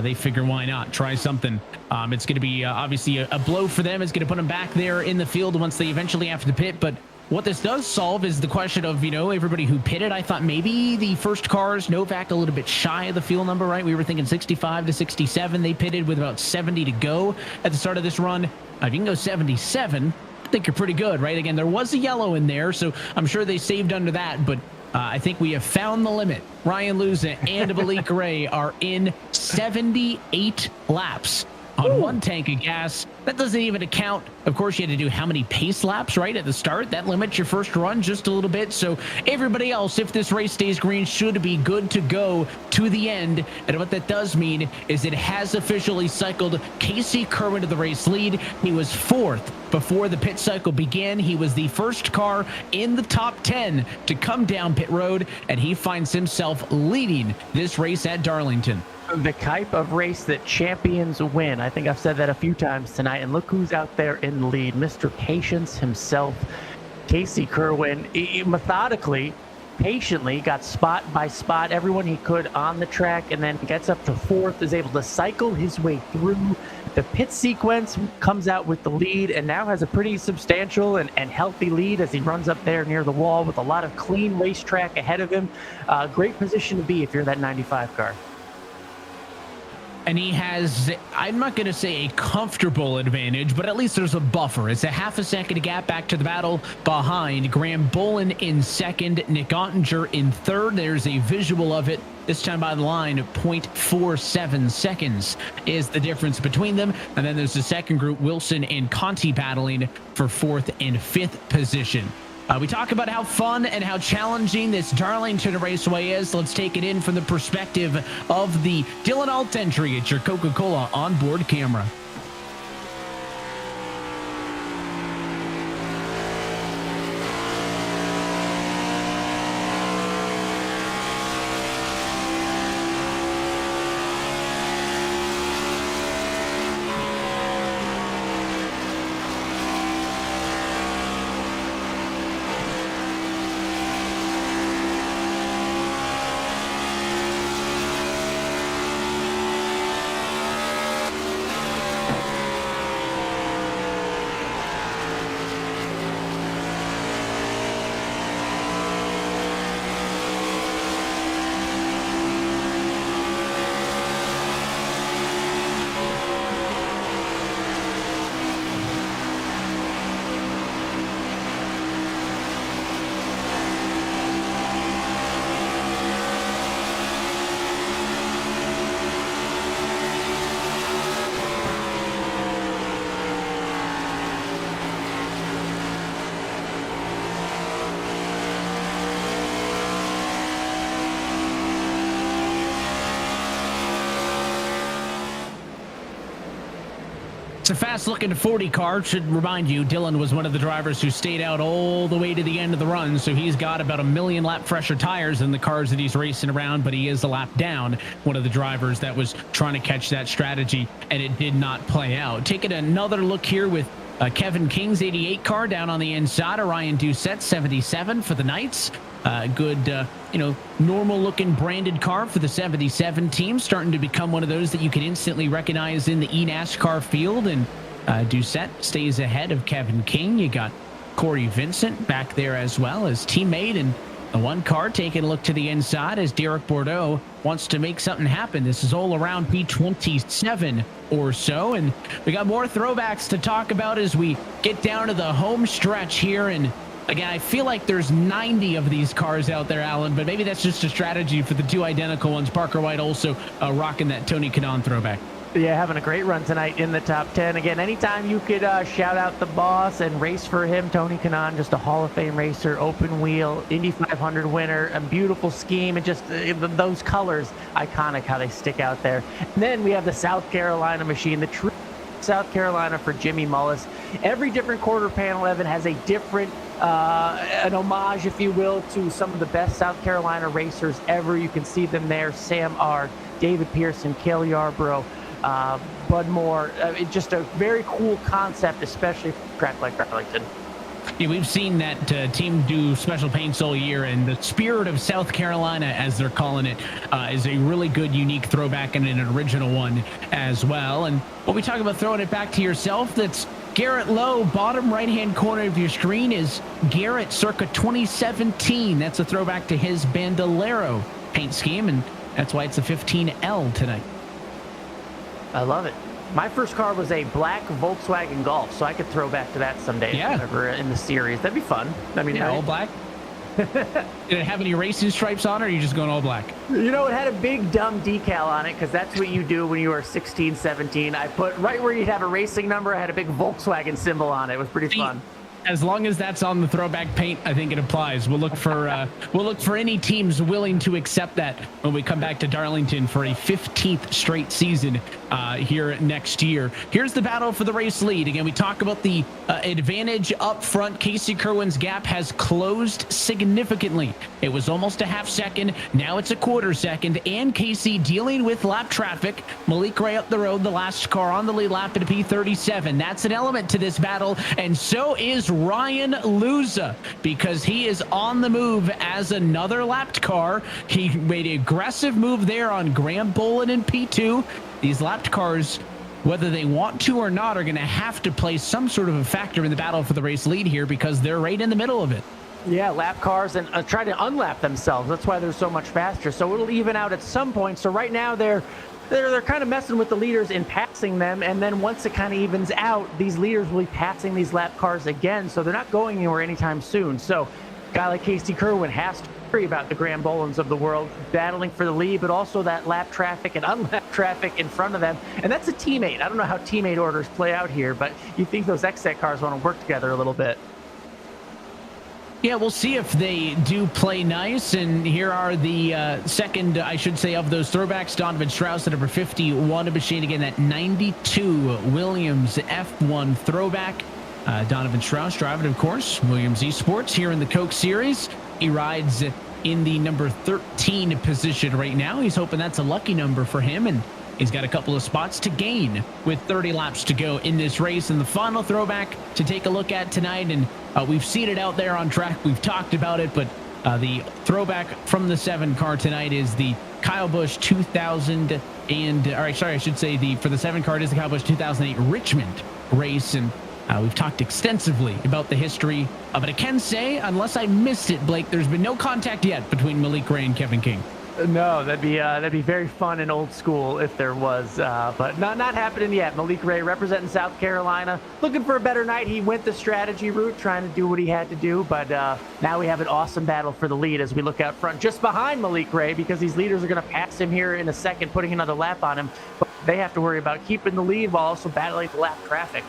D: They figure, why not try something? It's going to be obviously a blow for them. It's going to put them back there in the field once they eventually have to pit. But what this does solve is the question of, everybody who pitted. I thought maybe the first cars, Novak a little bit shy of the fuel number, right? We were thinking 65 to 67. They pitted with about 70 to go at the start of this run. If you can go 77, I think you're pretty good, right? Again, there was a yellow in there, so I'm sure they saved under that, but I think we have found the limit. Ryan Luza and Malik Ray are in 78 laps on one tank of gas. That doesn't even account. Of course, you had to do how many pace laps, right, at the start. That limits your first run just a little bit. So everybody else, if this race stays green, should be good to go to the end. And what that does mean is it has officially cycled Casey Kerwin to the race lead. He was fourth before the pit cycle began. He was the first car in the top 10 to come down pit road, and he finds himself leading this race at Darlington.
E: The type of race that champions win. I think I've said that a few times tonight. And look who's out there in the lead. Mr. Patience himself, Casey Kerwin. He methodically, patiently got spot by spot everyone he could on the track, and then gets up to fourth, is able to cycle his way through the pit sequence, comes out with the lead, and now has a pretty substantial and healthy lead as he runs up there near the wall with a lot of clean racetrack ahead of him. Great position to be if you're that 95 car.
D: And he has, I'm not going to say a comfortable advantage, but at least there's a buffer. It's a half a second gap back to the battle behind Graham Bolin in second, Nick Ottinger in third. There's a visual of it. This time by the line, 0.47 seconds is the difference between them. And then there's the second group, Wilson and Conti, battling for fourth and fifth position. We talk about how fun and how challenging this Darlington Raceway is. Let's take it in from the perspective of the Dylan Alt entry at your Coca-Cola onboard camera. a fast-looking 40 car. Should remind you, Dylan was one of the drivers who stayed out all the way to the end of the run, so he's got about a million lap fresher tires than the cars that he's racing around, but he is a lap down. One of the drivers that was trying to catch that strategy, and it did not play out. Taking another look here with Kevin King's 88 car down on the inside. Ryan Doucette 77 for the Knights. Good, normal looking branded car for the 77 team, starting to become one of those that you can instantly recognize in the eNASCAR field. And Doucette stays ahead of Kevin King. You got Corey Vincent back there as well as teammate, and the one car taking a look to the inside as Derek Bordeaux wants to make something happen. This is all around P27 or so, and we got more throwbacks to talk about as we get down to the home stretch here. And again, I feel like there's 90 of these cars out there, Alan, but maybe that's just a strategy for the two identical ones. Parker White also rocking that Tony Kanaan throwback.
E: Yeah, having a great run tonight in the top 10. Again, anytime you could shout out the boss and race for him, Tony Kanaan, just a Hall of Fame racer, open wheel, Indy 500 winner, a beautiful scheme, and just those colors, iconic how they stick out there. And then we have the South Carolina machine, the true South Carolina for Jimmy Mullis. Every different quarter panel, Evan, has a different an homage, if you will, to some of the best South Carolina racers ever. You can see them there: Sam Ard, David Pearson, Cale Yarborough, Bud Moore. Just a very cool concept, especially for a track like Darlington.
D: Yeah, we've seen that team do special paints all year, and the spirit of South Carolina, as they're calling it, is a really good, unique throwback and an original one as well. And when we talk about throwing it back to yourself, that's Garrett Lowe. Bottom right-hand corner of your screen is Garrett circa 2017. That's a throwback to his Bandolero paint scheme, and that's why it's a 15L tonight.
E: I love it. My first car was a black Volkswagen Golf, so I could throw back to that someday.
D: Yeah.
E: Whenever in the series. That'd be fun. I mean,
D: all black? Did it have any racing stripes on, or are you just going all black?
E: You know, it had a big dumb decal on it, because that's what you do when you are 16, 17. I put right where you'd have a racing number, I had a big Volkswagen symbol on it. It was pretty fun.
D: As long as that's on the throwback paint, I think it applies. We'll look for any teams willing to accept that when we come back to Darlington for a 15th straight season here next year. Here's the battle for the race lead. Again, we talk about the advantage up front. Casey Kerwin's gap has closed significantly. It was almost a half second. Now it's a quarter second. And Casey dealing with lap traffic. Malik Ray up the road, the last car on the lead lap at a P37. That's an element to this battle. And so is Ryan Luza, because he is on the move as another lapped car. He made an aggressive move there on Graham Bolin in P2. These lapped cars, whether they want to or not, are going to have to play some sort of a factor in the battle for the race lead here, because they're right in the middle of it.
E: Yeah, lap cars and try to unlap themselves. That's why they're so much faster. So it'll even out at some point. So right now they're kind of messing with the leaders in passing them, and then once it kind of evens out, these leaders will be passing these lap cars again, so they're not going anywhere anytime soon. So a guy like Casey Kerwin has to worry about the Graham Bolins of the world battling for the lead, but also that lap traffic and unlap traffic in front of them. And that's a teammate. I don't know how teammate orders play out here, but you think those XSET cars want to work together a little bit.
D: Yeah, we'll see if they do play nice. And here are the second, I should say, of those throwbacks. Donovan Strauss at number 51, a machine again, that 92 Williams F1 throwback. Donovan Strauss driving, of course, Williams Esports here in the Coke Series. He rides in the number 13 position right now. He's hoping that's a lucky number for him, and he's got a couple of spots to gain with 30 laps to go in this race. And the final throwback to take a look at tonight, and we've seen it out there on track. We've talked about it, but the throwback from the 7 car tonight is the Kyle Busch 2000 and, all right, sorry, I should say for the 7 car, it is the Kyle Busch 2008 Richmond race. And we've talked extensively about the history of it. I can say, unless I missed it, Blake, there's been no contact yet between Malik Ray and Kevin King.
E: No, that'd be very fun and old school if there was, but not happening yet. Malik Ray representing South Carolina, looking for a better night. He went the strategy route, trying to do what he had to do, but now we have an awesome battle for the lead as we look out front, just behind Malik Ray, because these leaders are going to pass him here in a second, putting another lap on him. But they have to worry about keeping the lead while also battling the lap traffic.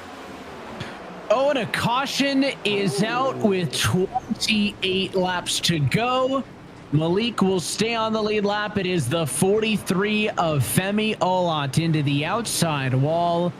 D: Oh, and a caution is out with 28 laps to go. Malik will stay on the lead lap. It is the 43 of Femi Olat into the outside wall.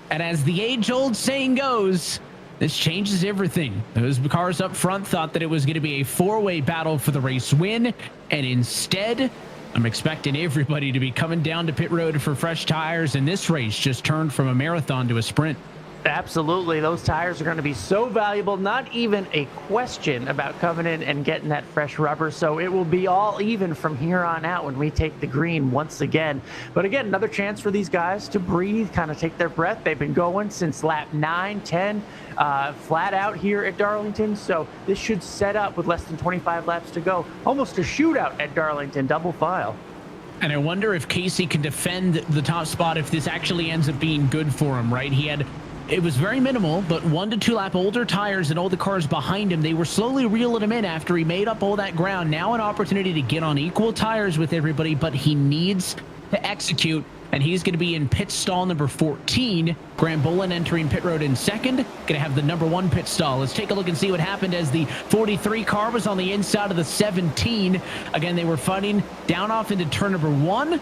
D: And as the age-old saying goes, this changes everything. Those cars up front thought that it was going to be a four-way battle for the race win, and instead, I'm expecting everybody to be coming down to pit road for fresh tires, and this race just turned from a marathon to a sprint.
E: Absolutely. Those tires are going to be so valuable. Not even a question about coming in and getting that fresh rubber. So it will be all even from here on out when we take the green once again. But again, another chance for these guys to breathe, kind of take their breath. They've been going since lap 9, 10, flat out here at Darlington. So this should set up with less than 25 laps to go. Almost a shootout at Darlington, double file.
D: And I wonder if Casey can defend the top spot if this actually ends up being good for him, right? It was very minimal, but 1 to 2 lap older tires and all the cars behind him, they were slowly reeling him in after he made up all that ground. Now an opportunity to get on equal tires with everybody, but he needs to execute, and he's going to be in pit stall number 14. Graham Bolin entering pit road in second, going to have the number 1 pit stall. Let's take a look and see what happened as the 43 car was on the inside of the 17. Again, they were fighting down off into turn number 1.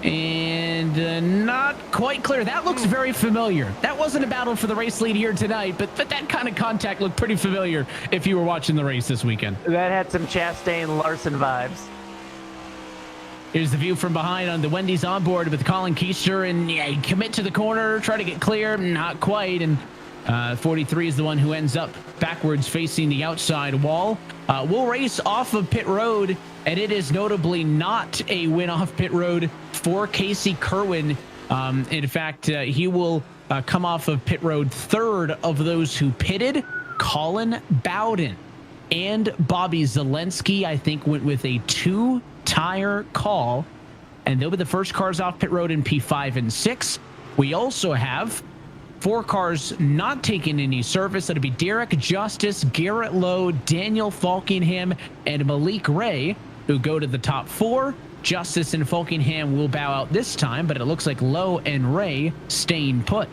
D: And not quite clear. That looks very familiar. That wasn't a battle for the race lead here tonight, but that kind of contact looked pretty familiar if you were watching the race this weekend.
E: That had some Chastain Larson vibes.
D: Here's the view from behind on the Wendy's onboard with Colin Keister, and yeah, commit to the corner, try to get clear, not quite, and 43 is the one who ends up backwards facing the outside wall. We'll race off of pit road, and it is notably not a win off pit road for Casey Kerwin. In fact, he will come off of pit road third of those who pitted. Colin Bowden and Bobby Zelensky, I think, went with a 2-tire call, and they'll be the first cars off pit road in P5 and 6. We also have 4 cars not taking any service. That'll be Derek Justice, Garrett Lowe, Daniel Falkingham, and Malik Ray, who go to the top 4. Justice and Falkingham will bow out this time, but it looks like Lowe and Ray staying put.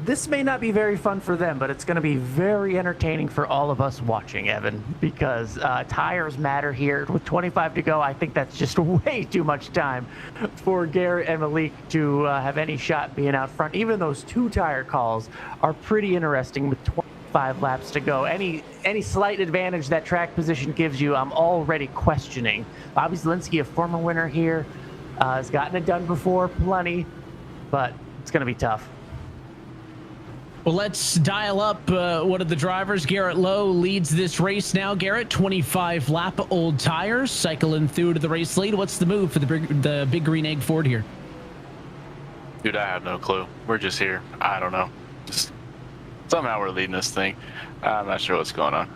E: This may not be very fun for them, but it's going to be very entertaining for all of us watching, Evan, because tires matter here. With 25 to go, I think that's just way too much time for Garrett and Malik to have any shot being out front. Even those 2-tire calls are pretty interesting with 25 laps to go. Any slight advantage that track position gives you, I'm already questioning. Bobby Zelensky, a former winner here, has gotten it done before, plenty, but it's going to be tough.
D: Well, let's dial up one of the drivers. Garrett Lowe leads this race now. Garrett, 25 lap old tires, cycling through to the race lead. What's the move for the big green egg Ford here?
A: Dude, I have no clue. We're just here. I don't know. Just somehow we're leading this thing. I'm not sure what's going on.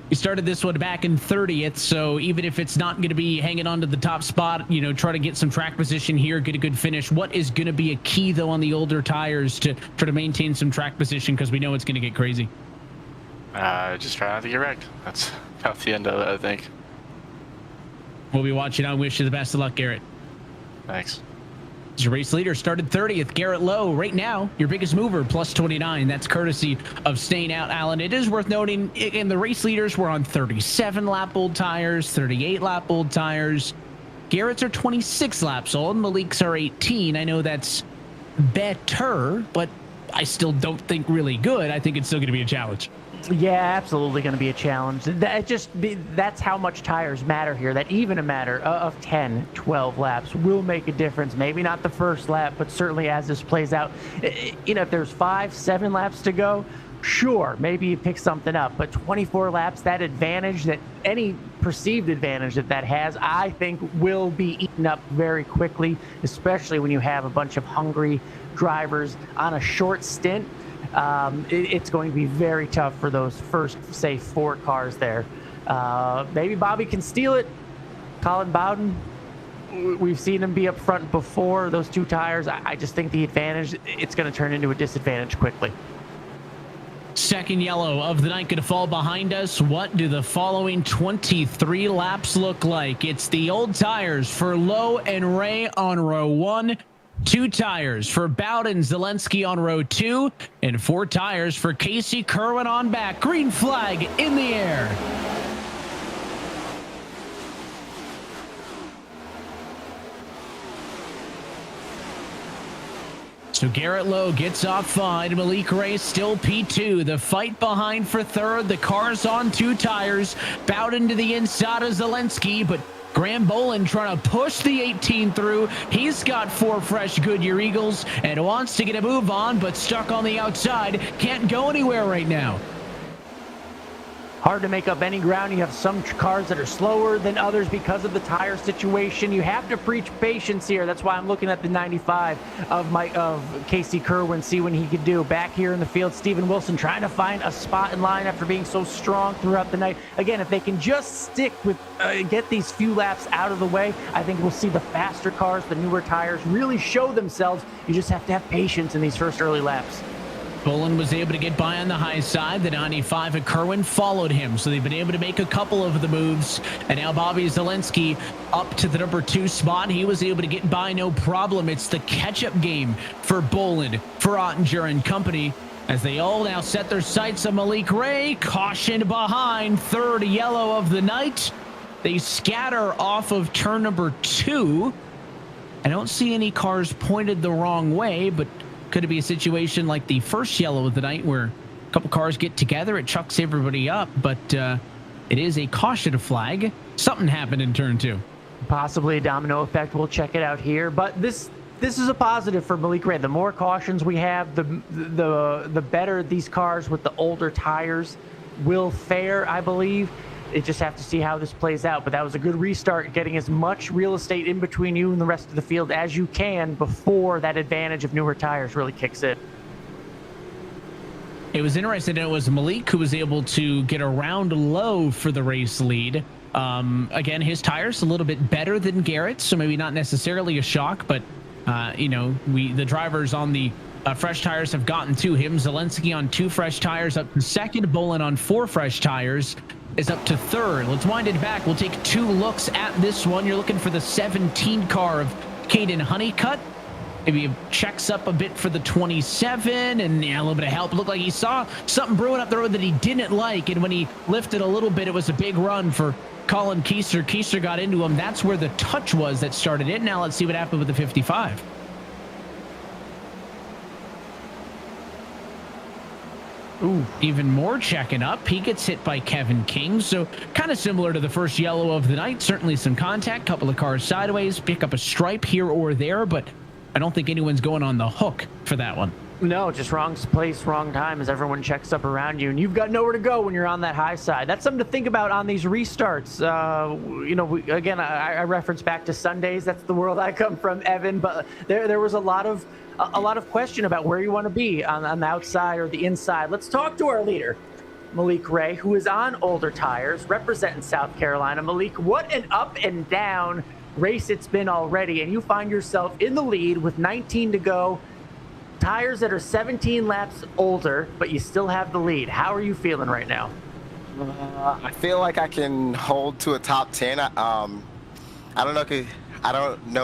D: We started this one back in 30th, so even if it's not going to be hanging on to the top spot, try to get some track position here, get a good finish. What is going to be a key, though, on the older tires to try to maintain some track position, because we know it's going to get crazy?
A: Just try not to get wrecked. That's about the end of it, I think.
D: We'll be watching. I wish you the best of luck, Garrett.
A: Thanks.
D: Your race leader started 30th. Garrett Lowe, right now, your biggest mover, plus 29. That's courtesy of staying out, Alan. It is worth noting, and the race leaders were on 37 lap old tires, 38 lap old tires. Garrett's are 26 laps old. Malik's are 18. I know that's better, but I still don't think really good. I think it's still going to be a challenge.
E: Yeah, absolutely going to be a challenge. That's how much tires matter here. That even a matter of 10, 12 laps will make a difference. Maybe not the first lap, but certainly as this plays out. If there's 5, 7 laps to go, sure, maybe you pick something up. But 24 laps, that advantage, that any perceived advantage that has, I think will be eaten up very quickly, especially when you have a bunch of hungry drivers on a short stint. It's going to be very tough for those first, say, 4 cars there. Maybe Bobby can steal it. Colin Bowden, we've seen him be up front before. Those 2 tires, I just think the advantage, it's going to turn into a disadvantage quickly.
D: Second yellow of the night going to fall behind us. What do the following 23 laps look like? It's the old tires for Lowe and Ray on row 1. 2 tires for Bowden Zelensky on row 2, and 4 tires for Casey Kerwin on back. Green flag in the air. So Garrett Lowe gets off fine. Malik Ray still P2. The fight behind for third. The car's on 2 tires. Bowden to the inside of Zelensky, but Graham Bolin trying to push the 18 through. He's got 4 fresh Goodyear Eagles and wants to get a move on, but stuck on the outside. Can't go anywhere right now.
E: Hard to make up any ground. You have some cars that are slower than others because of the tire situation. You have to preach patience here. That's why I'm looking at the 95 of Casey Kerwin, see what he could do. Back here in the field, Steven Wilson trying to find a spot in line after being so strong throughout the night. Again, if they can just stick with, get these few laps out of the way, I think we'll see the faster cars, the newer tires really show themselves. You just have to have patience in these first early laps.
D: Bolin was able to get by on the high side. The 95 of Kerwin followed him, so they've been able to make a couple of the moves. And now Bobby Zelensky up to the number 2 spot. He was able to get by no problem. It's the catch-up game for Bolin, for Ottinger and company, as they all now set their sights on Malik Ray. Caution behind, 3rd yellow of the night. They scatter off of turn number 2. I don't see any cars pointed the wrong way, but could it be a situation like the first yellow of the night where a couple cars get together, it chucks everybody up, but it is a caution flag. Something happened in turn 2.
E: Possibly a domino effect. We'll check it out here. But this is a positive for Malik Ray. The more cautions we have, the better these cars with the older tires will fare, I believe. They just have to see how this plays out. But that was a good restart, getting as much real estate in between you and the rest of the field as you can before that advantage of newer tires really kicks in.
D: It was interesting. It was Malik who was able to get around low for the race lead. Again, his tires a little bit better than Garrett's, so maybe not necessarily a shock, but the drivers on the fresh tires have gotten to him. Zelensky on 2 fresh tires up to 2nd. Bolin on 4 fresh tires is up to 3rd. Let's wind it back. We'll take 2 looks at this one. You're looking for the 17 car of Caden Honeycutt. Maybe checks up a bit for the 27, and a little bit of help. It looked like he saw something brewing up the road that he didn't like, and when he lifted a little bit, it was a big run for Colin Keister. Keister got into him. That's where the touch was that started it. Now let's see what happened with the 55. Ooh, even more checking up. He gets hit by Kevin King. So kind of similar to the first yellow of the night. Certainly some contact, couple of cars sideways, pick up a stripe here or there, but I don't think anyone's going on the hook for that one.
E: No, just wrong place, wrong time as everyone checks up around you, and you've got nowhere to go when you're on that high side. That's something to think about on these restarts. Again, I reference back to Sundays. That's the world I come from, Evan. But there was a lot of question about where you want to be on the outside or the inside. Let's talk to our leader, Malik Ray, who is on older tires, representing South Carolina. Malik, what an up and down race it's been already, and you find yourself in the lead with 19 to go. Tires that are 17 laps older, but you still have the lead. How are you feeling right now?
O: I feel like I can hold to a top 10. I don't know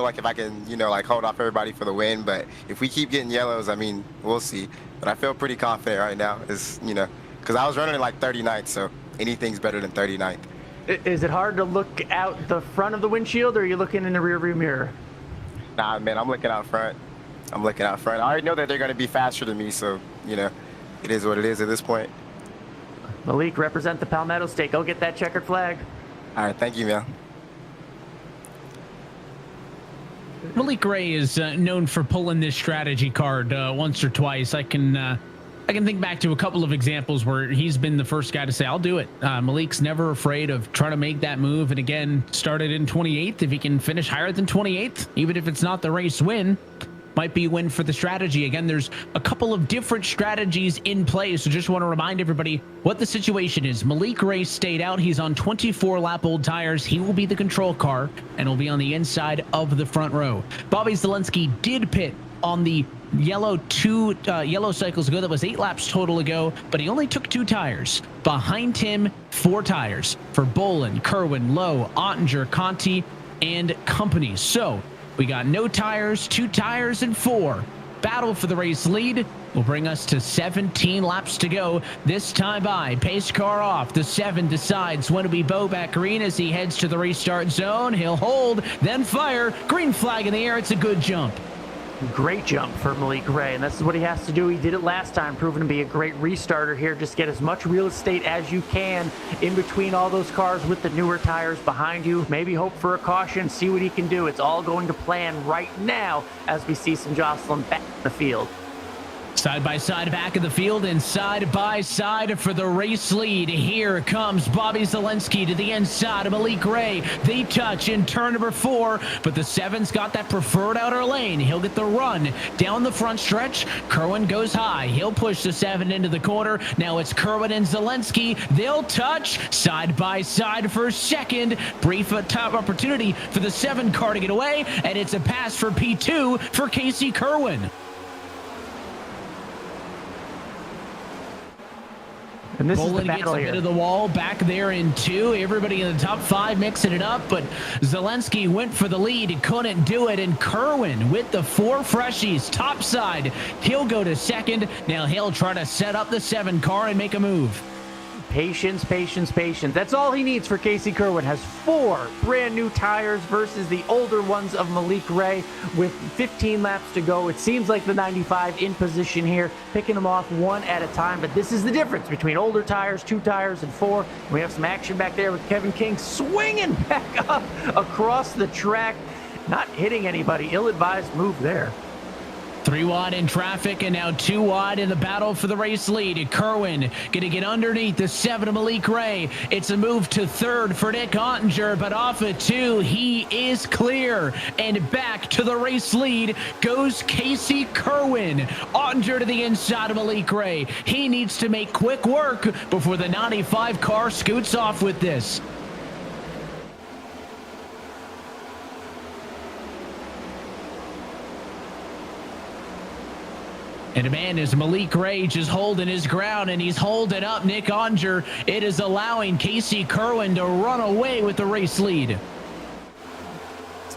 O: if I can, hold off everybody for the win, but if we keep getting yellows, I mean, we'll see. But I feel pretty confident right now, because I was running like 39th, so anything's better than 39th.
E: Is it hard to look out the front of the windshield, or are you looking in the rearview mirror?
O: Nah, man, I'm looking out front. I already know that they're going to be faster than me, so, it is what it is at this point.
E: Malik, represent the Palmetto State. Go get that checkered flag.
O: All right, thank you, man.
D: Malik Ray is known for pulling this strategy card once or twice. I can think back to a couple of examples where he's been the first guy to say, I'll do it. Malik's never afraid of trying to make that move. And again, started in 28th. If he can finish higher than 28th, even if it's not the race win, might be a win for the strategy. Again, there's a couple of different strategies in play, so just want to remind everybody what the situation is. Malik Ray stayed out. He's on 24-lap old tires. He will be the control car, and will be on the inside of the front row. Bobby Zelensky did pit on the yellow cycles ago. That was 8 laps total ago, but he only took 2 tires. Behind him, 4 tires for Bolin, Kerwin, Lowe, Ottinger, Conti, and company. So we got no tires, 2 tires, and 4. Battle for the race lead will bring us to 17 laps to go. This time by pace car off. The 7 decides when to be Bobak green as he heads to the restart zone. He'll hold, then fire. Green flag in the air. It's a good jump.
E: Great jump for Malik Ray, and this is what he has to do. He did it last time, proven to be a great restarter here. Just get as much real estate as you can in between all those cars with the newer tires behind you. Maybe hope for a caution, see what he can do. It's all going to plan right now as we see some jostling back in the field.
D: Side by side back of the field and side by side for the race lead. Here comes Bobby Zelensky to the inside of Malik Ray. They touch in turn number 4, but the 7's got that preferred outer lane. He'll get the run down the front stretch. Kerwin goes high. He'll push the 7 into the corner. Now it's Kerwin and Zelensky. They'll touch side by side for second. Brief top opportunity for the 7 car to get away, and it's a pass for P2 for Casey Kerwin.
E: And this
D: Bolin
E: is the
D: gets
E: battle
D: a
E: here.
D: bit of the wall back there in 2. Everybody in the top 5 mixing it up, but Zelensky went for the lead, couldn't do it, and Kerwin with the 4 freshies top side. He'll go to second. Now he'll try to set up the 7 car and make a move.
E: Patience, patience, patience. That's all he needs for Casey Kerwin. Has 4 brand new tires versus the older ones of Malik Ray with 15 laps to go. It seems like the 95 in position here, picking them off one at a time. But this is the difference between older tires, 2 tires, and 4. We have some action back there with Kevin King swinging back up across the track, not hitting anybody. Ill-advised move there.
D: 3 wide in traffic and now 2 wide in the battle for the race lead. Kerwin gonna get underneath the 7 of Malik Ray. It's a move to 3rd for Nick Ottinger, but off of 2, he is clear. And back to the race lead goes Casey Kerwin. Ottinger to the inside of Malik Ray. He needs to make quick work before the 95 car scoots off with this. And man, is Malik Ray just holding his ground, and he's holding up Nick Ottinger. It is allowing Casey Kerwin to run away with the race lead.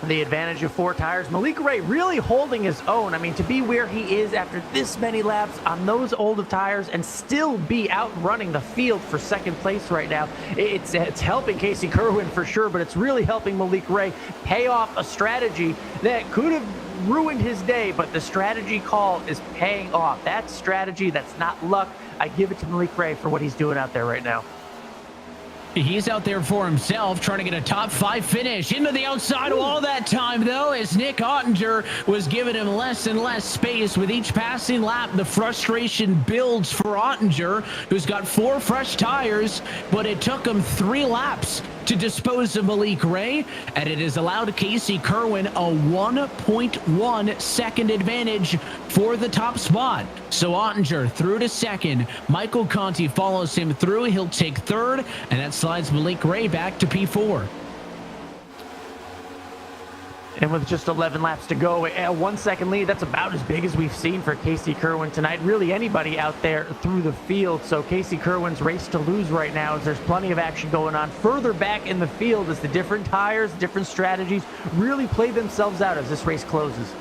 E: The advantage of 4 tires. Malik Ray really holding his own. I mean, to be where he is after this many laps on those older tires and still be out running the field for second place right now, it's helping Casey Kerwin for sure, but it's really helping Malik Ray pay off a strategy that could have ruined his day, but the strategy call is paying off. That strategy, that's not luck. I give it to Malik Ray for what he's doing out there right now.
D: He's out there for himself, trying to get a top 5 finish into the outside wall that time, though, as Nick Ottinger was giving him less and less space with each passing lap. The frustration builds for Ottinger, who's got 4 fresh tires, but it took him 3 laps to dispose of Malik Ray, and it has allowed Casey Kerwin a 1.1 second advantage for the top spot. So Ottinger through to second. Michael Conti follows him through. He'll take 3rd, and that slides Malik Ray back to P4.
E: And with just 11 laps to go, a 1 second lead, that's about as big as we've seen for Casey Kerwin tonight. Really anybody out there through the field. So Casey Kerwin's race to lose right now, as there's plenty of action going on further back in the field as the different tires, different strategies really play themselves out as this race closes.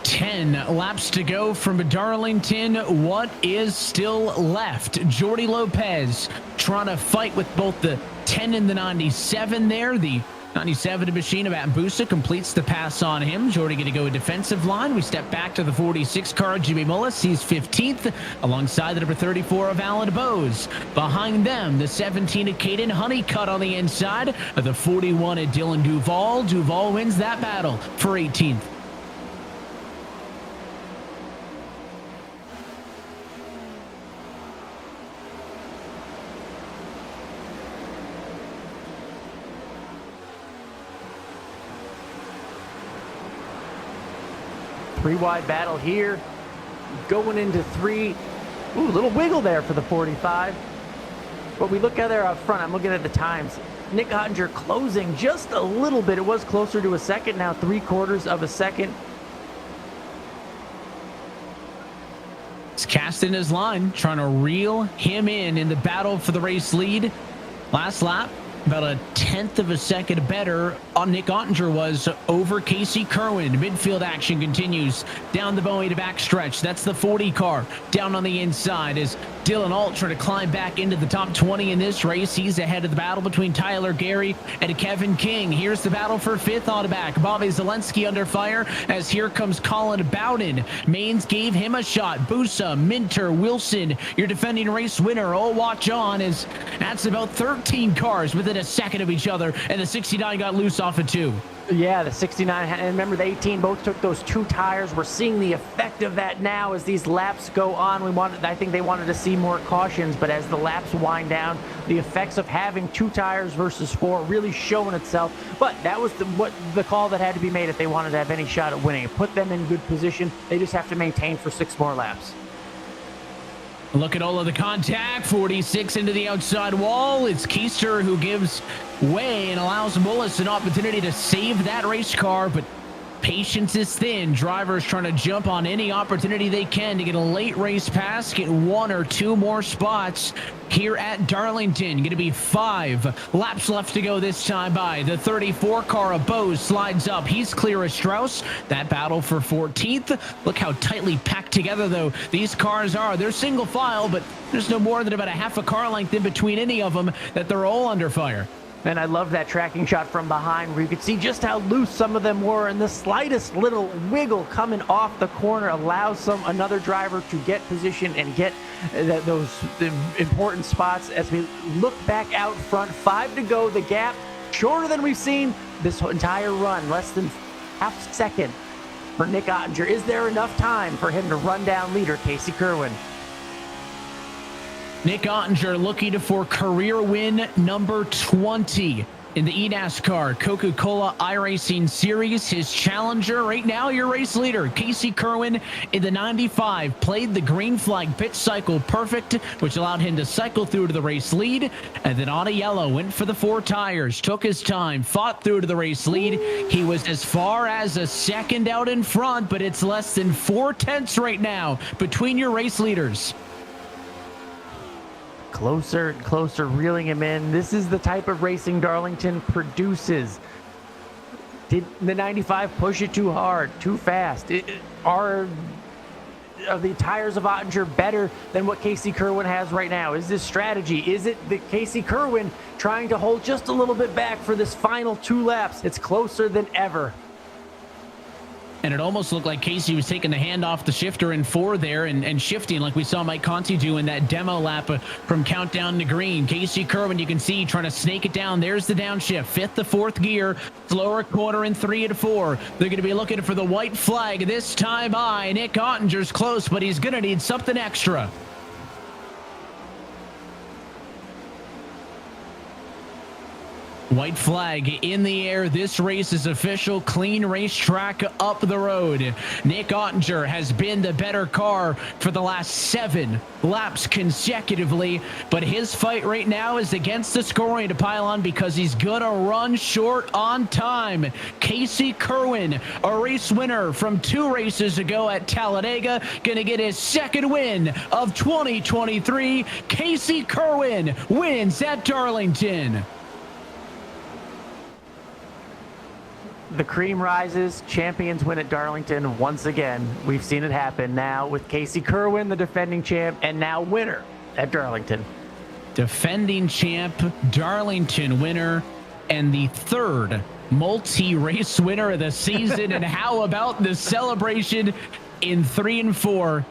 D: 10 laps to go from Darlington. What is still left? Jordy Lopez trying to fight with both the 10 and the 97 there. The 97 machine of Atbusa completes the pass on him. Jordy going to go a defensive line. We step back to the 46 car. Jimmy Mullis, he's 15th alongside the number 34 of Alan Bose. Behind them, the 17 of Caden Honeycutt on the inside of the 41 of Dylan Duval. Duval wins that battle for 18th.
E: Three-wide battle here, going into 3. Ooh, little wiggle there for the 45. But we look at there up front, I'm looking at the times. Nick Ottinger closing just a little bit. It was closer to a second, now 3/4 of a second.
D: He's casting his line, trying to reel him in the battle for the race lead. Last lap, about a 1/10 of a second better on Nick Ottinger was over Casey Kerwin. Midfield action continues down the Bowie to backstretch. That's the 40 car down on the inside as Dylan Alt trying to climb back into the top 20 in this race. He's ahead of the battle between Tyler Gary and Kevin King. Here's the battle for 5th on the back. Bobby Zelensky under fire as here comes Colin Bowden. Maines gave him a shot. Busa, Minter, Wilson, your defending race winner. Oh, watch on as that's about 13 cars within a second of each other, and the 69 got loose off of 2.
E: Yeah, the 69, and remember the 18 both took those 2 tires. We're seeing the effect of that now as these laps go on. I think they wanted to see more cautions, but as the laps wind down, the effects of having 2 tires versus 4 really showing itself. But that was the call that had to be made if they wanted to have any shot at winning. It put them in good position. They just have to maintain for 6 more laps.
D: Look at all of the contact. 46 into the outside wall. It's Keister who gives way and allows Mullis an opportunity to save that race car, but patience is thin. Drivers trying to jump on any opportunity they can to get a late race pass, get 1 or 2 more spots here at Darlington. Going to be 5 laps left to go this time by. The 34 car of Bose slides up. He's clear of Strauss. That battle for 14th. Look how tightly packed together, though, these cars are. They're single file, but there's no more than about a half a car length in between any of them that they're all under fire.
E: And I love that tracking shot from behind where you could see just how loose some of them were, and the slightest little wiggle coming off the corner allows another driver to get position and get those important spots. As we look back out front, 5 to go, the gap shorter than we've seen this entire run, less than half second for Nick Ottinger. Is there enough time for him to run down leader Casey Kerwin?
D: Nick Ottinger looking for career win number 20 in the eNASCAR Coca-Cola iRacing Series. His challenger right now, your race leader, Casey Kerwin in the 95, played the green flag pit cycle perfect, which allowed him to cycle through to the race lead, and then on a yellow, went for the 4 tires, took his time, fought through to the race lead. He was as far as a second out in front, but it's less than 4 tenths right now between your race leaders.
E: Closer and closer, reeling him in. This is the type of racing Darlington produces. Did the 95 push it too hard, too fast? Are the tires of Ottinger better than what Casey Kerwin has right now? Is this strategy? Is it the Casey Kerwin trying to hold just a little bit back for this final 2 laps? It's closer than ever.
D: And it almost looked like Casey was taking the hand off the shifter in 4 there and shifting like we saw Mike Conti do in that demo lap from countdown to green. Casey Kerwin, you can see, trying to snake it down. There's the downshift. 5th to 4th gear. Slower corner in 3 and 4. They're going to be looking for the white flag this time by. Nick Ottinger's close, but he's going to need something extra. White flag in the air. This race is official. Clean racetrack up the road. Nick Ottinger has been the better car for the last 7 laps consecutively, but his fight right now is against the scoring to pile on because he's gonna run short on time. Casey Kerwin, a race winner from 2 races ago at Talladega, gonna get his 2nd win of 2023. Casey Kerwin wins at Darlington.
E: The cream rises, champions win at Darlington once again. We've seen it happen now with Casey Kerwin, the defending champ, and now winner at Darlington.
D: Defending champ, Darlington winner, and the 3rd multi-race winner of the season. And how about the celebration in 3 and 4?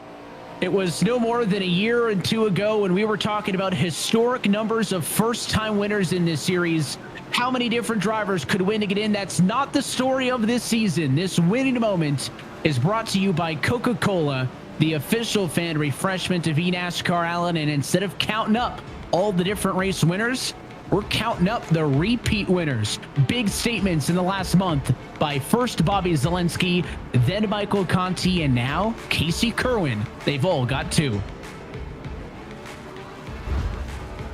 D: It was no more than a year and 2 ago when we were talking about historic numbers of first-time winners in this series. How many different drivers could win to get in? That's not the story of this season. This winning moment is brought to you by Coca-Cola, the official fan refreshment of eNASCAR, Allen. And instead of counting up all the different race winners, we're counting up the repeat winners. Big statements in the last month by first Bobby Zelensky, then Michael Conti, and now Casey Kerwin. They've all got 2.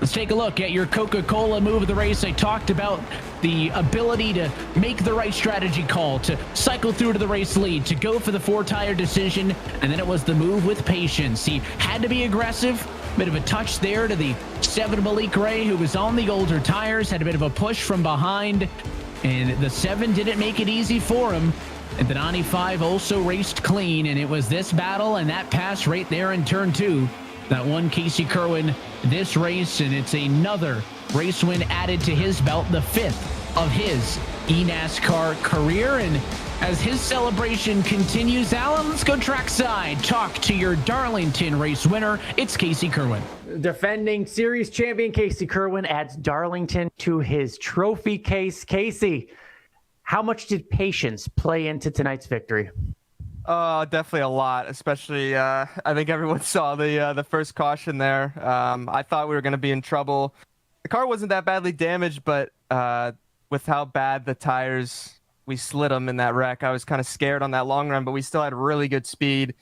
D: Let's take a look at your Coca-Cola move of the race. I talked about the ability to make the right strategy call, to cycle through to the race lead, to go for the 4-tire decision, and then it was the move with patience. He had to be aggressive. Bit of a touch there to the 7 Malik Ray, who was on the older tires, had a bit of a push from behind, and the 7 didn't make it easy for him. And the 95 also raced clean, and it was this battle and that pass right there in turn 2 That won Casey Kerwin this race, and it's another race win added to his belt, the 5th of his eNASCAR career. And as his celebration continues, Alan, let's go trackside. Talk to your Darlington race winner. It's Casey Kerwin.
E: Defending series champion Casey Kerwin adds Darlington to his trophy case. Casey, how much did patience play into tonight's victory?
G: Definitely a lot, especially I think everyone saw the first caution there. I thought we were going to be in trouble. The car wasn't that badly damaged, but with how bad the tires, we slid them in that wreck. I was kind of scared on that long run, but we still had really good speed.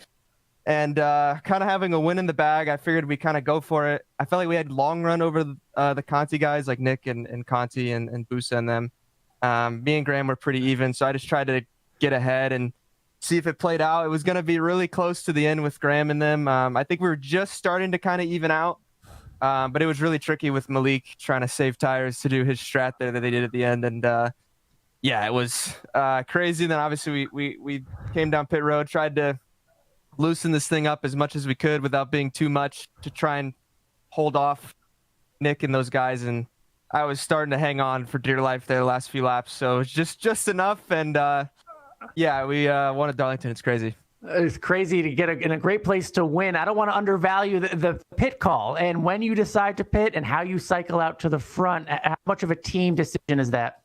G: And kind of having a win in the bag, I figured we kind of go for it. I felt like we had long run over the Conti guys like Nick and Conti and Busa and them. Me and Graham were pretty even, so I just tried to get ahead and see if it played out. It was going to be really close to the end with Graham and them. I think we were just starting to kind of even out, but it was really tricky with Malik trying to save tires to do his strat there that they did at the end. And yeah, it was crazy. And then obviously we came down pit road, tried to loosen this thing up as much as we could without being too much to try and hold off Nick and those guys. And I was starting to hang on for dear life there the last few laps. So it's just enough. And yeah, we won at Darlington. It's crazy.
E: It's crazy to get in a great place to win. I don't want to undervalue the pit call and when you decide to pit and how you cycle out to the front. How much of a team decision is that?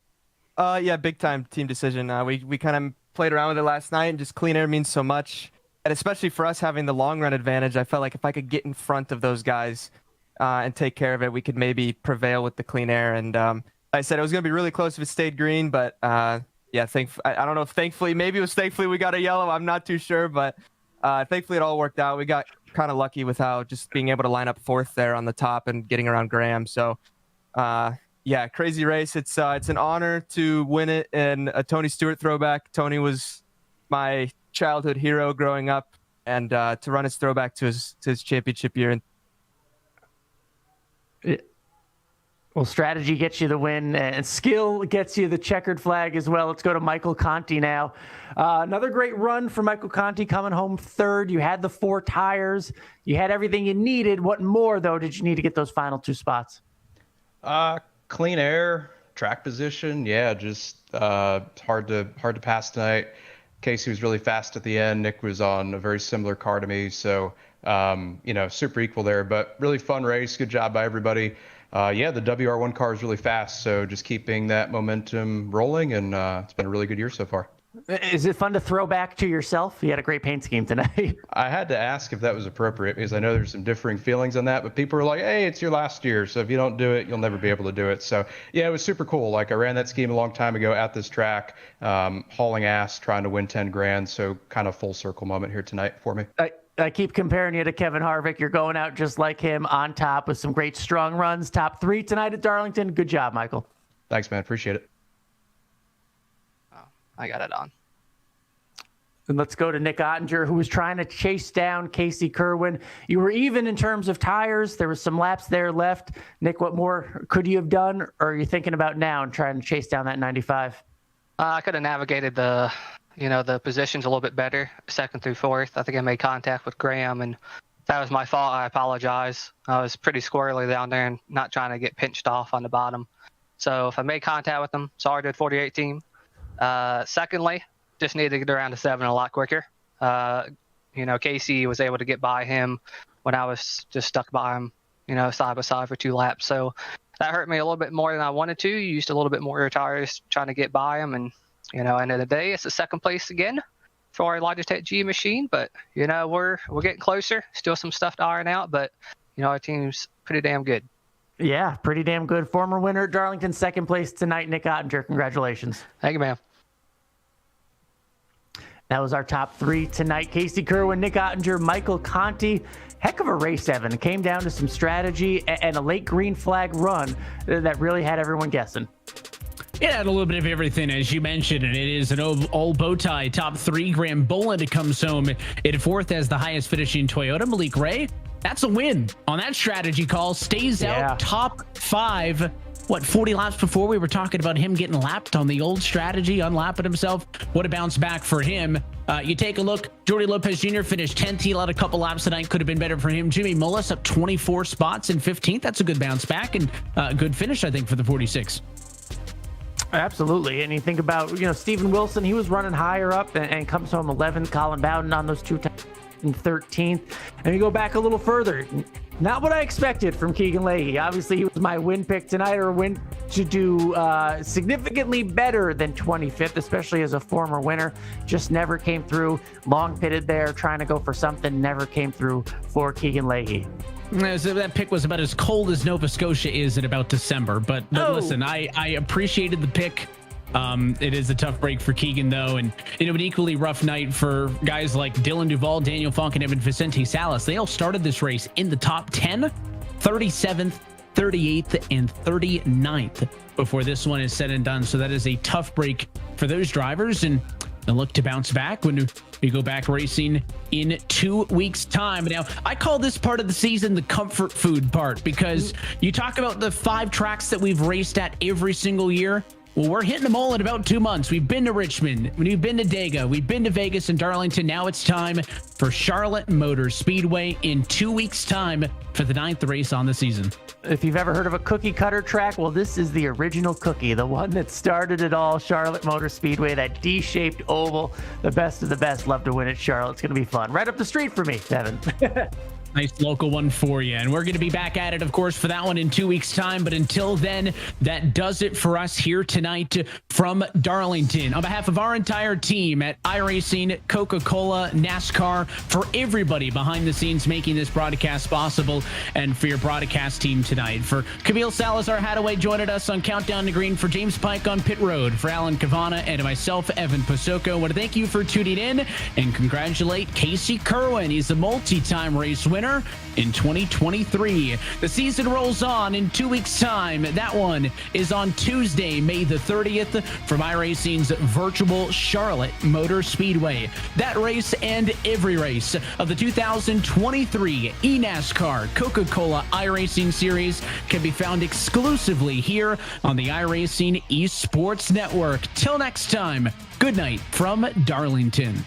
G: Yeah, big time team decision. We kind of played around with it last night, and just clean air means so much. And especially for us having the long run advantage, I felt like if I could get in front of those guys and take care of it, we could maybe prevail with the clean air. And I said it was going to be really close if it stayed green, but yeah, I don't know if thankfully we got a yellow. I'm not too sure, but thankfully it all worked out. We got kind of lucky with how just being able to line up 4th there on the top and getting around Graham. So yeah, crazy race. It's an honor to win it in a Tony Stewart throwback. Tony was my childhood hero growing up, and to run his throwback to his championship year.
E: Well, strategy gets you the win, and skill gets you the checkered flag as well. Let's go to Michael Conti now. Another great run for Michael Conti, coming home 3rd. You had the 4 tires. You had everything you needed. What more, though, did you need to get those final 2 spots?
V: Clean air, track position. Yeah, just hard to pass tonight. Casey was really fast at the end. Nick was on a very similar car to me. So, super equal there, but really fun race. Good job by everybody. Yeah, the WR1 car is really fast, so just keeping that momentum rolling, and it's been a really good year so far.
E: Is it fun to throw back to yourself? You had a great paint scheme tonight.
V: I had to ask if that was appropriate because I know there's some differing feelings on that, but people are like, hey, it's your last year, so if you don't do it, you'll never be able to do it. So, yeah, it was super cool. Like, I ran that scheme a long time ago at this track, hauling ass, trying to win 10 grand, so kind of full circle moment here tonight for me.
E: I keep comparing you to Kevin Harvick. You're going out just like him on top with some great strong runs. Top 3 tonight at Darlington. Good job, Michael.
V: Thanks, man. Appreciate it.
W: I got it on.
E: And let's go to Nick Ottinger, who was trying to chase down Casey Kerwin. You were even in terms of tires. There was some laps there left. Nick, what more could you have done, or are you thinking about now and trying to chase down that 95?
W: I could have navigated the positions a little bit better, 2nd through 4th. I think I made contact with Graham, and that was my fault. I apologize. I was pretty squirrely down there and not trying to get pinched off on the bottom. So if I made contact with them, sorry to the 48 team. Secondly, just needed to get around to 7 a lot quicker. Casey was able to get by him when I was just stuck by him, side by side for 2 laps. So that hurt me a little bit more than I wanted to. Used a little bit more tires trying to get by him, and end of the day, it's the 2nd place again for our Logitech G machine. But we're getting closer. Still some stuff to iron out, but our team's pretty damn good.
E: Yeah, pretty damn good. Former winner at Darlington, 2nd place tonight, Nick Ottinger. Congratulations.
W: Thank you, man.
E: That was our top 3 tonight. Casey Kerwin, Nick Ottinger, Michael Conti. Heck of a race, Evan. It came down to some strategy and a late green flag run that really had everyone guessing.
D: It had a little bit of everything, as you mentioned, and it is an all bow tie. Top 3, Graham Boland comes home at 4th as the highest finishing Toyota. Malik Ray, that's a win on that strategy call. Stays out top 5. 40 laps before we were talking about him getting lapped on the old strategy, unlapping himself. What a bounce back for him. You take a look, Jordy Lopez Jr. finished 10th. He led a couple laps tonight. Could have been better for him. Jimmy Mullis up 24 spots in 15th. That's a good bounce back and good finish, I think, for the 46.
E: Absolutely. And you think about, Steven Wilson, he was running higher up and comes home 11th. Colin Bowden on those two times in 13th. And you go back a little further. Not what I expected from Keegan Leahy. Obviously, he was my win pick tonight, or win to do significantly better than 25th, especially as a former winner. Just never came through. Long pitted there, trying to go for something, never came through for Keegan Leahy.
D: So that pick was about as cold as Nova Scotia is at about December. But listen, I appreciated the pick. It is a tough break for Keegan, though, and an equally rough night for guys like Dylan Duval, Daniel Funk, and Evan Vicente Salas. They all started this race in the top 10, 37th, 38th, and 39th before this one is said and done. So that is a tough break for those drivers, and they'll look to bounce back when we go back racing in 2 weeks' time. Now, I call this part of the season the comfort food part, because you talk about the 5 tracks that we've raced at every single year. Well, we're hitting them all in about 2 months. We've been to Richmond, we've been to Dega, we've been to Vegas and Darlington. Now it's time for Charlotte Motor Speedway in 2 weeks' time for the 9th race on the season.
E: If you've ever heard of a cookie cutter track, well, this is the original cookie, the one that started it all. Charlotte Motor Speedway, that D-shaped oval, the best of the best. Love to win at Charlotte. It's going to be fun. Right up the street for me, Devin.
D: Nice local one for you. And we're going to be back at it, of course, for that one in 2 weeks' time. But until then, that does it for us here tonight from Darlington. On behalf of our entire team at iRacing, Coca-Cola, NASCAR, for everybody behind the scenes making this broadcast possible, and for your broadcast team tonight. For Camille Salazar-Hadaway joining us on Countdown to Green, for James Pike on Pit Road, for Alan Cavana, and myself, Evan Pasoko, I want to thank you for tuning in and congratulate Casey Kerwin. He's a multi-time race winner in 2023. The season rolls on in 2 weeks' time. That one is on Tuesday, May the 30th, from iRacing's virtual Charlotte Motor Speedway. That race and every race of the 2023 eNASCAR Coca-Cola iRacing Series can be found exclusively here on the iRacing Esports Network. Till next time, good night from Darlington.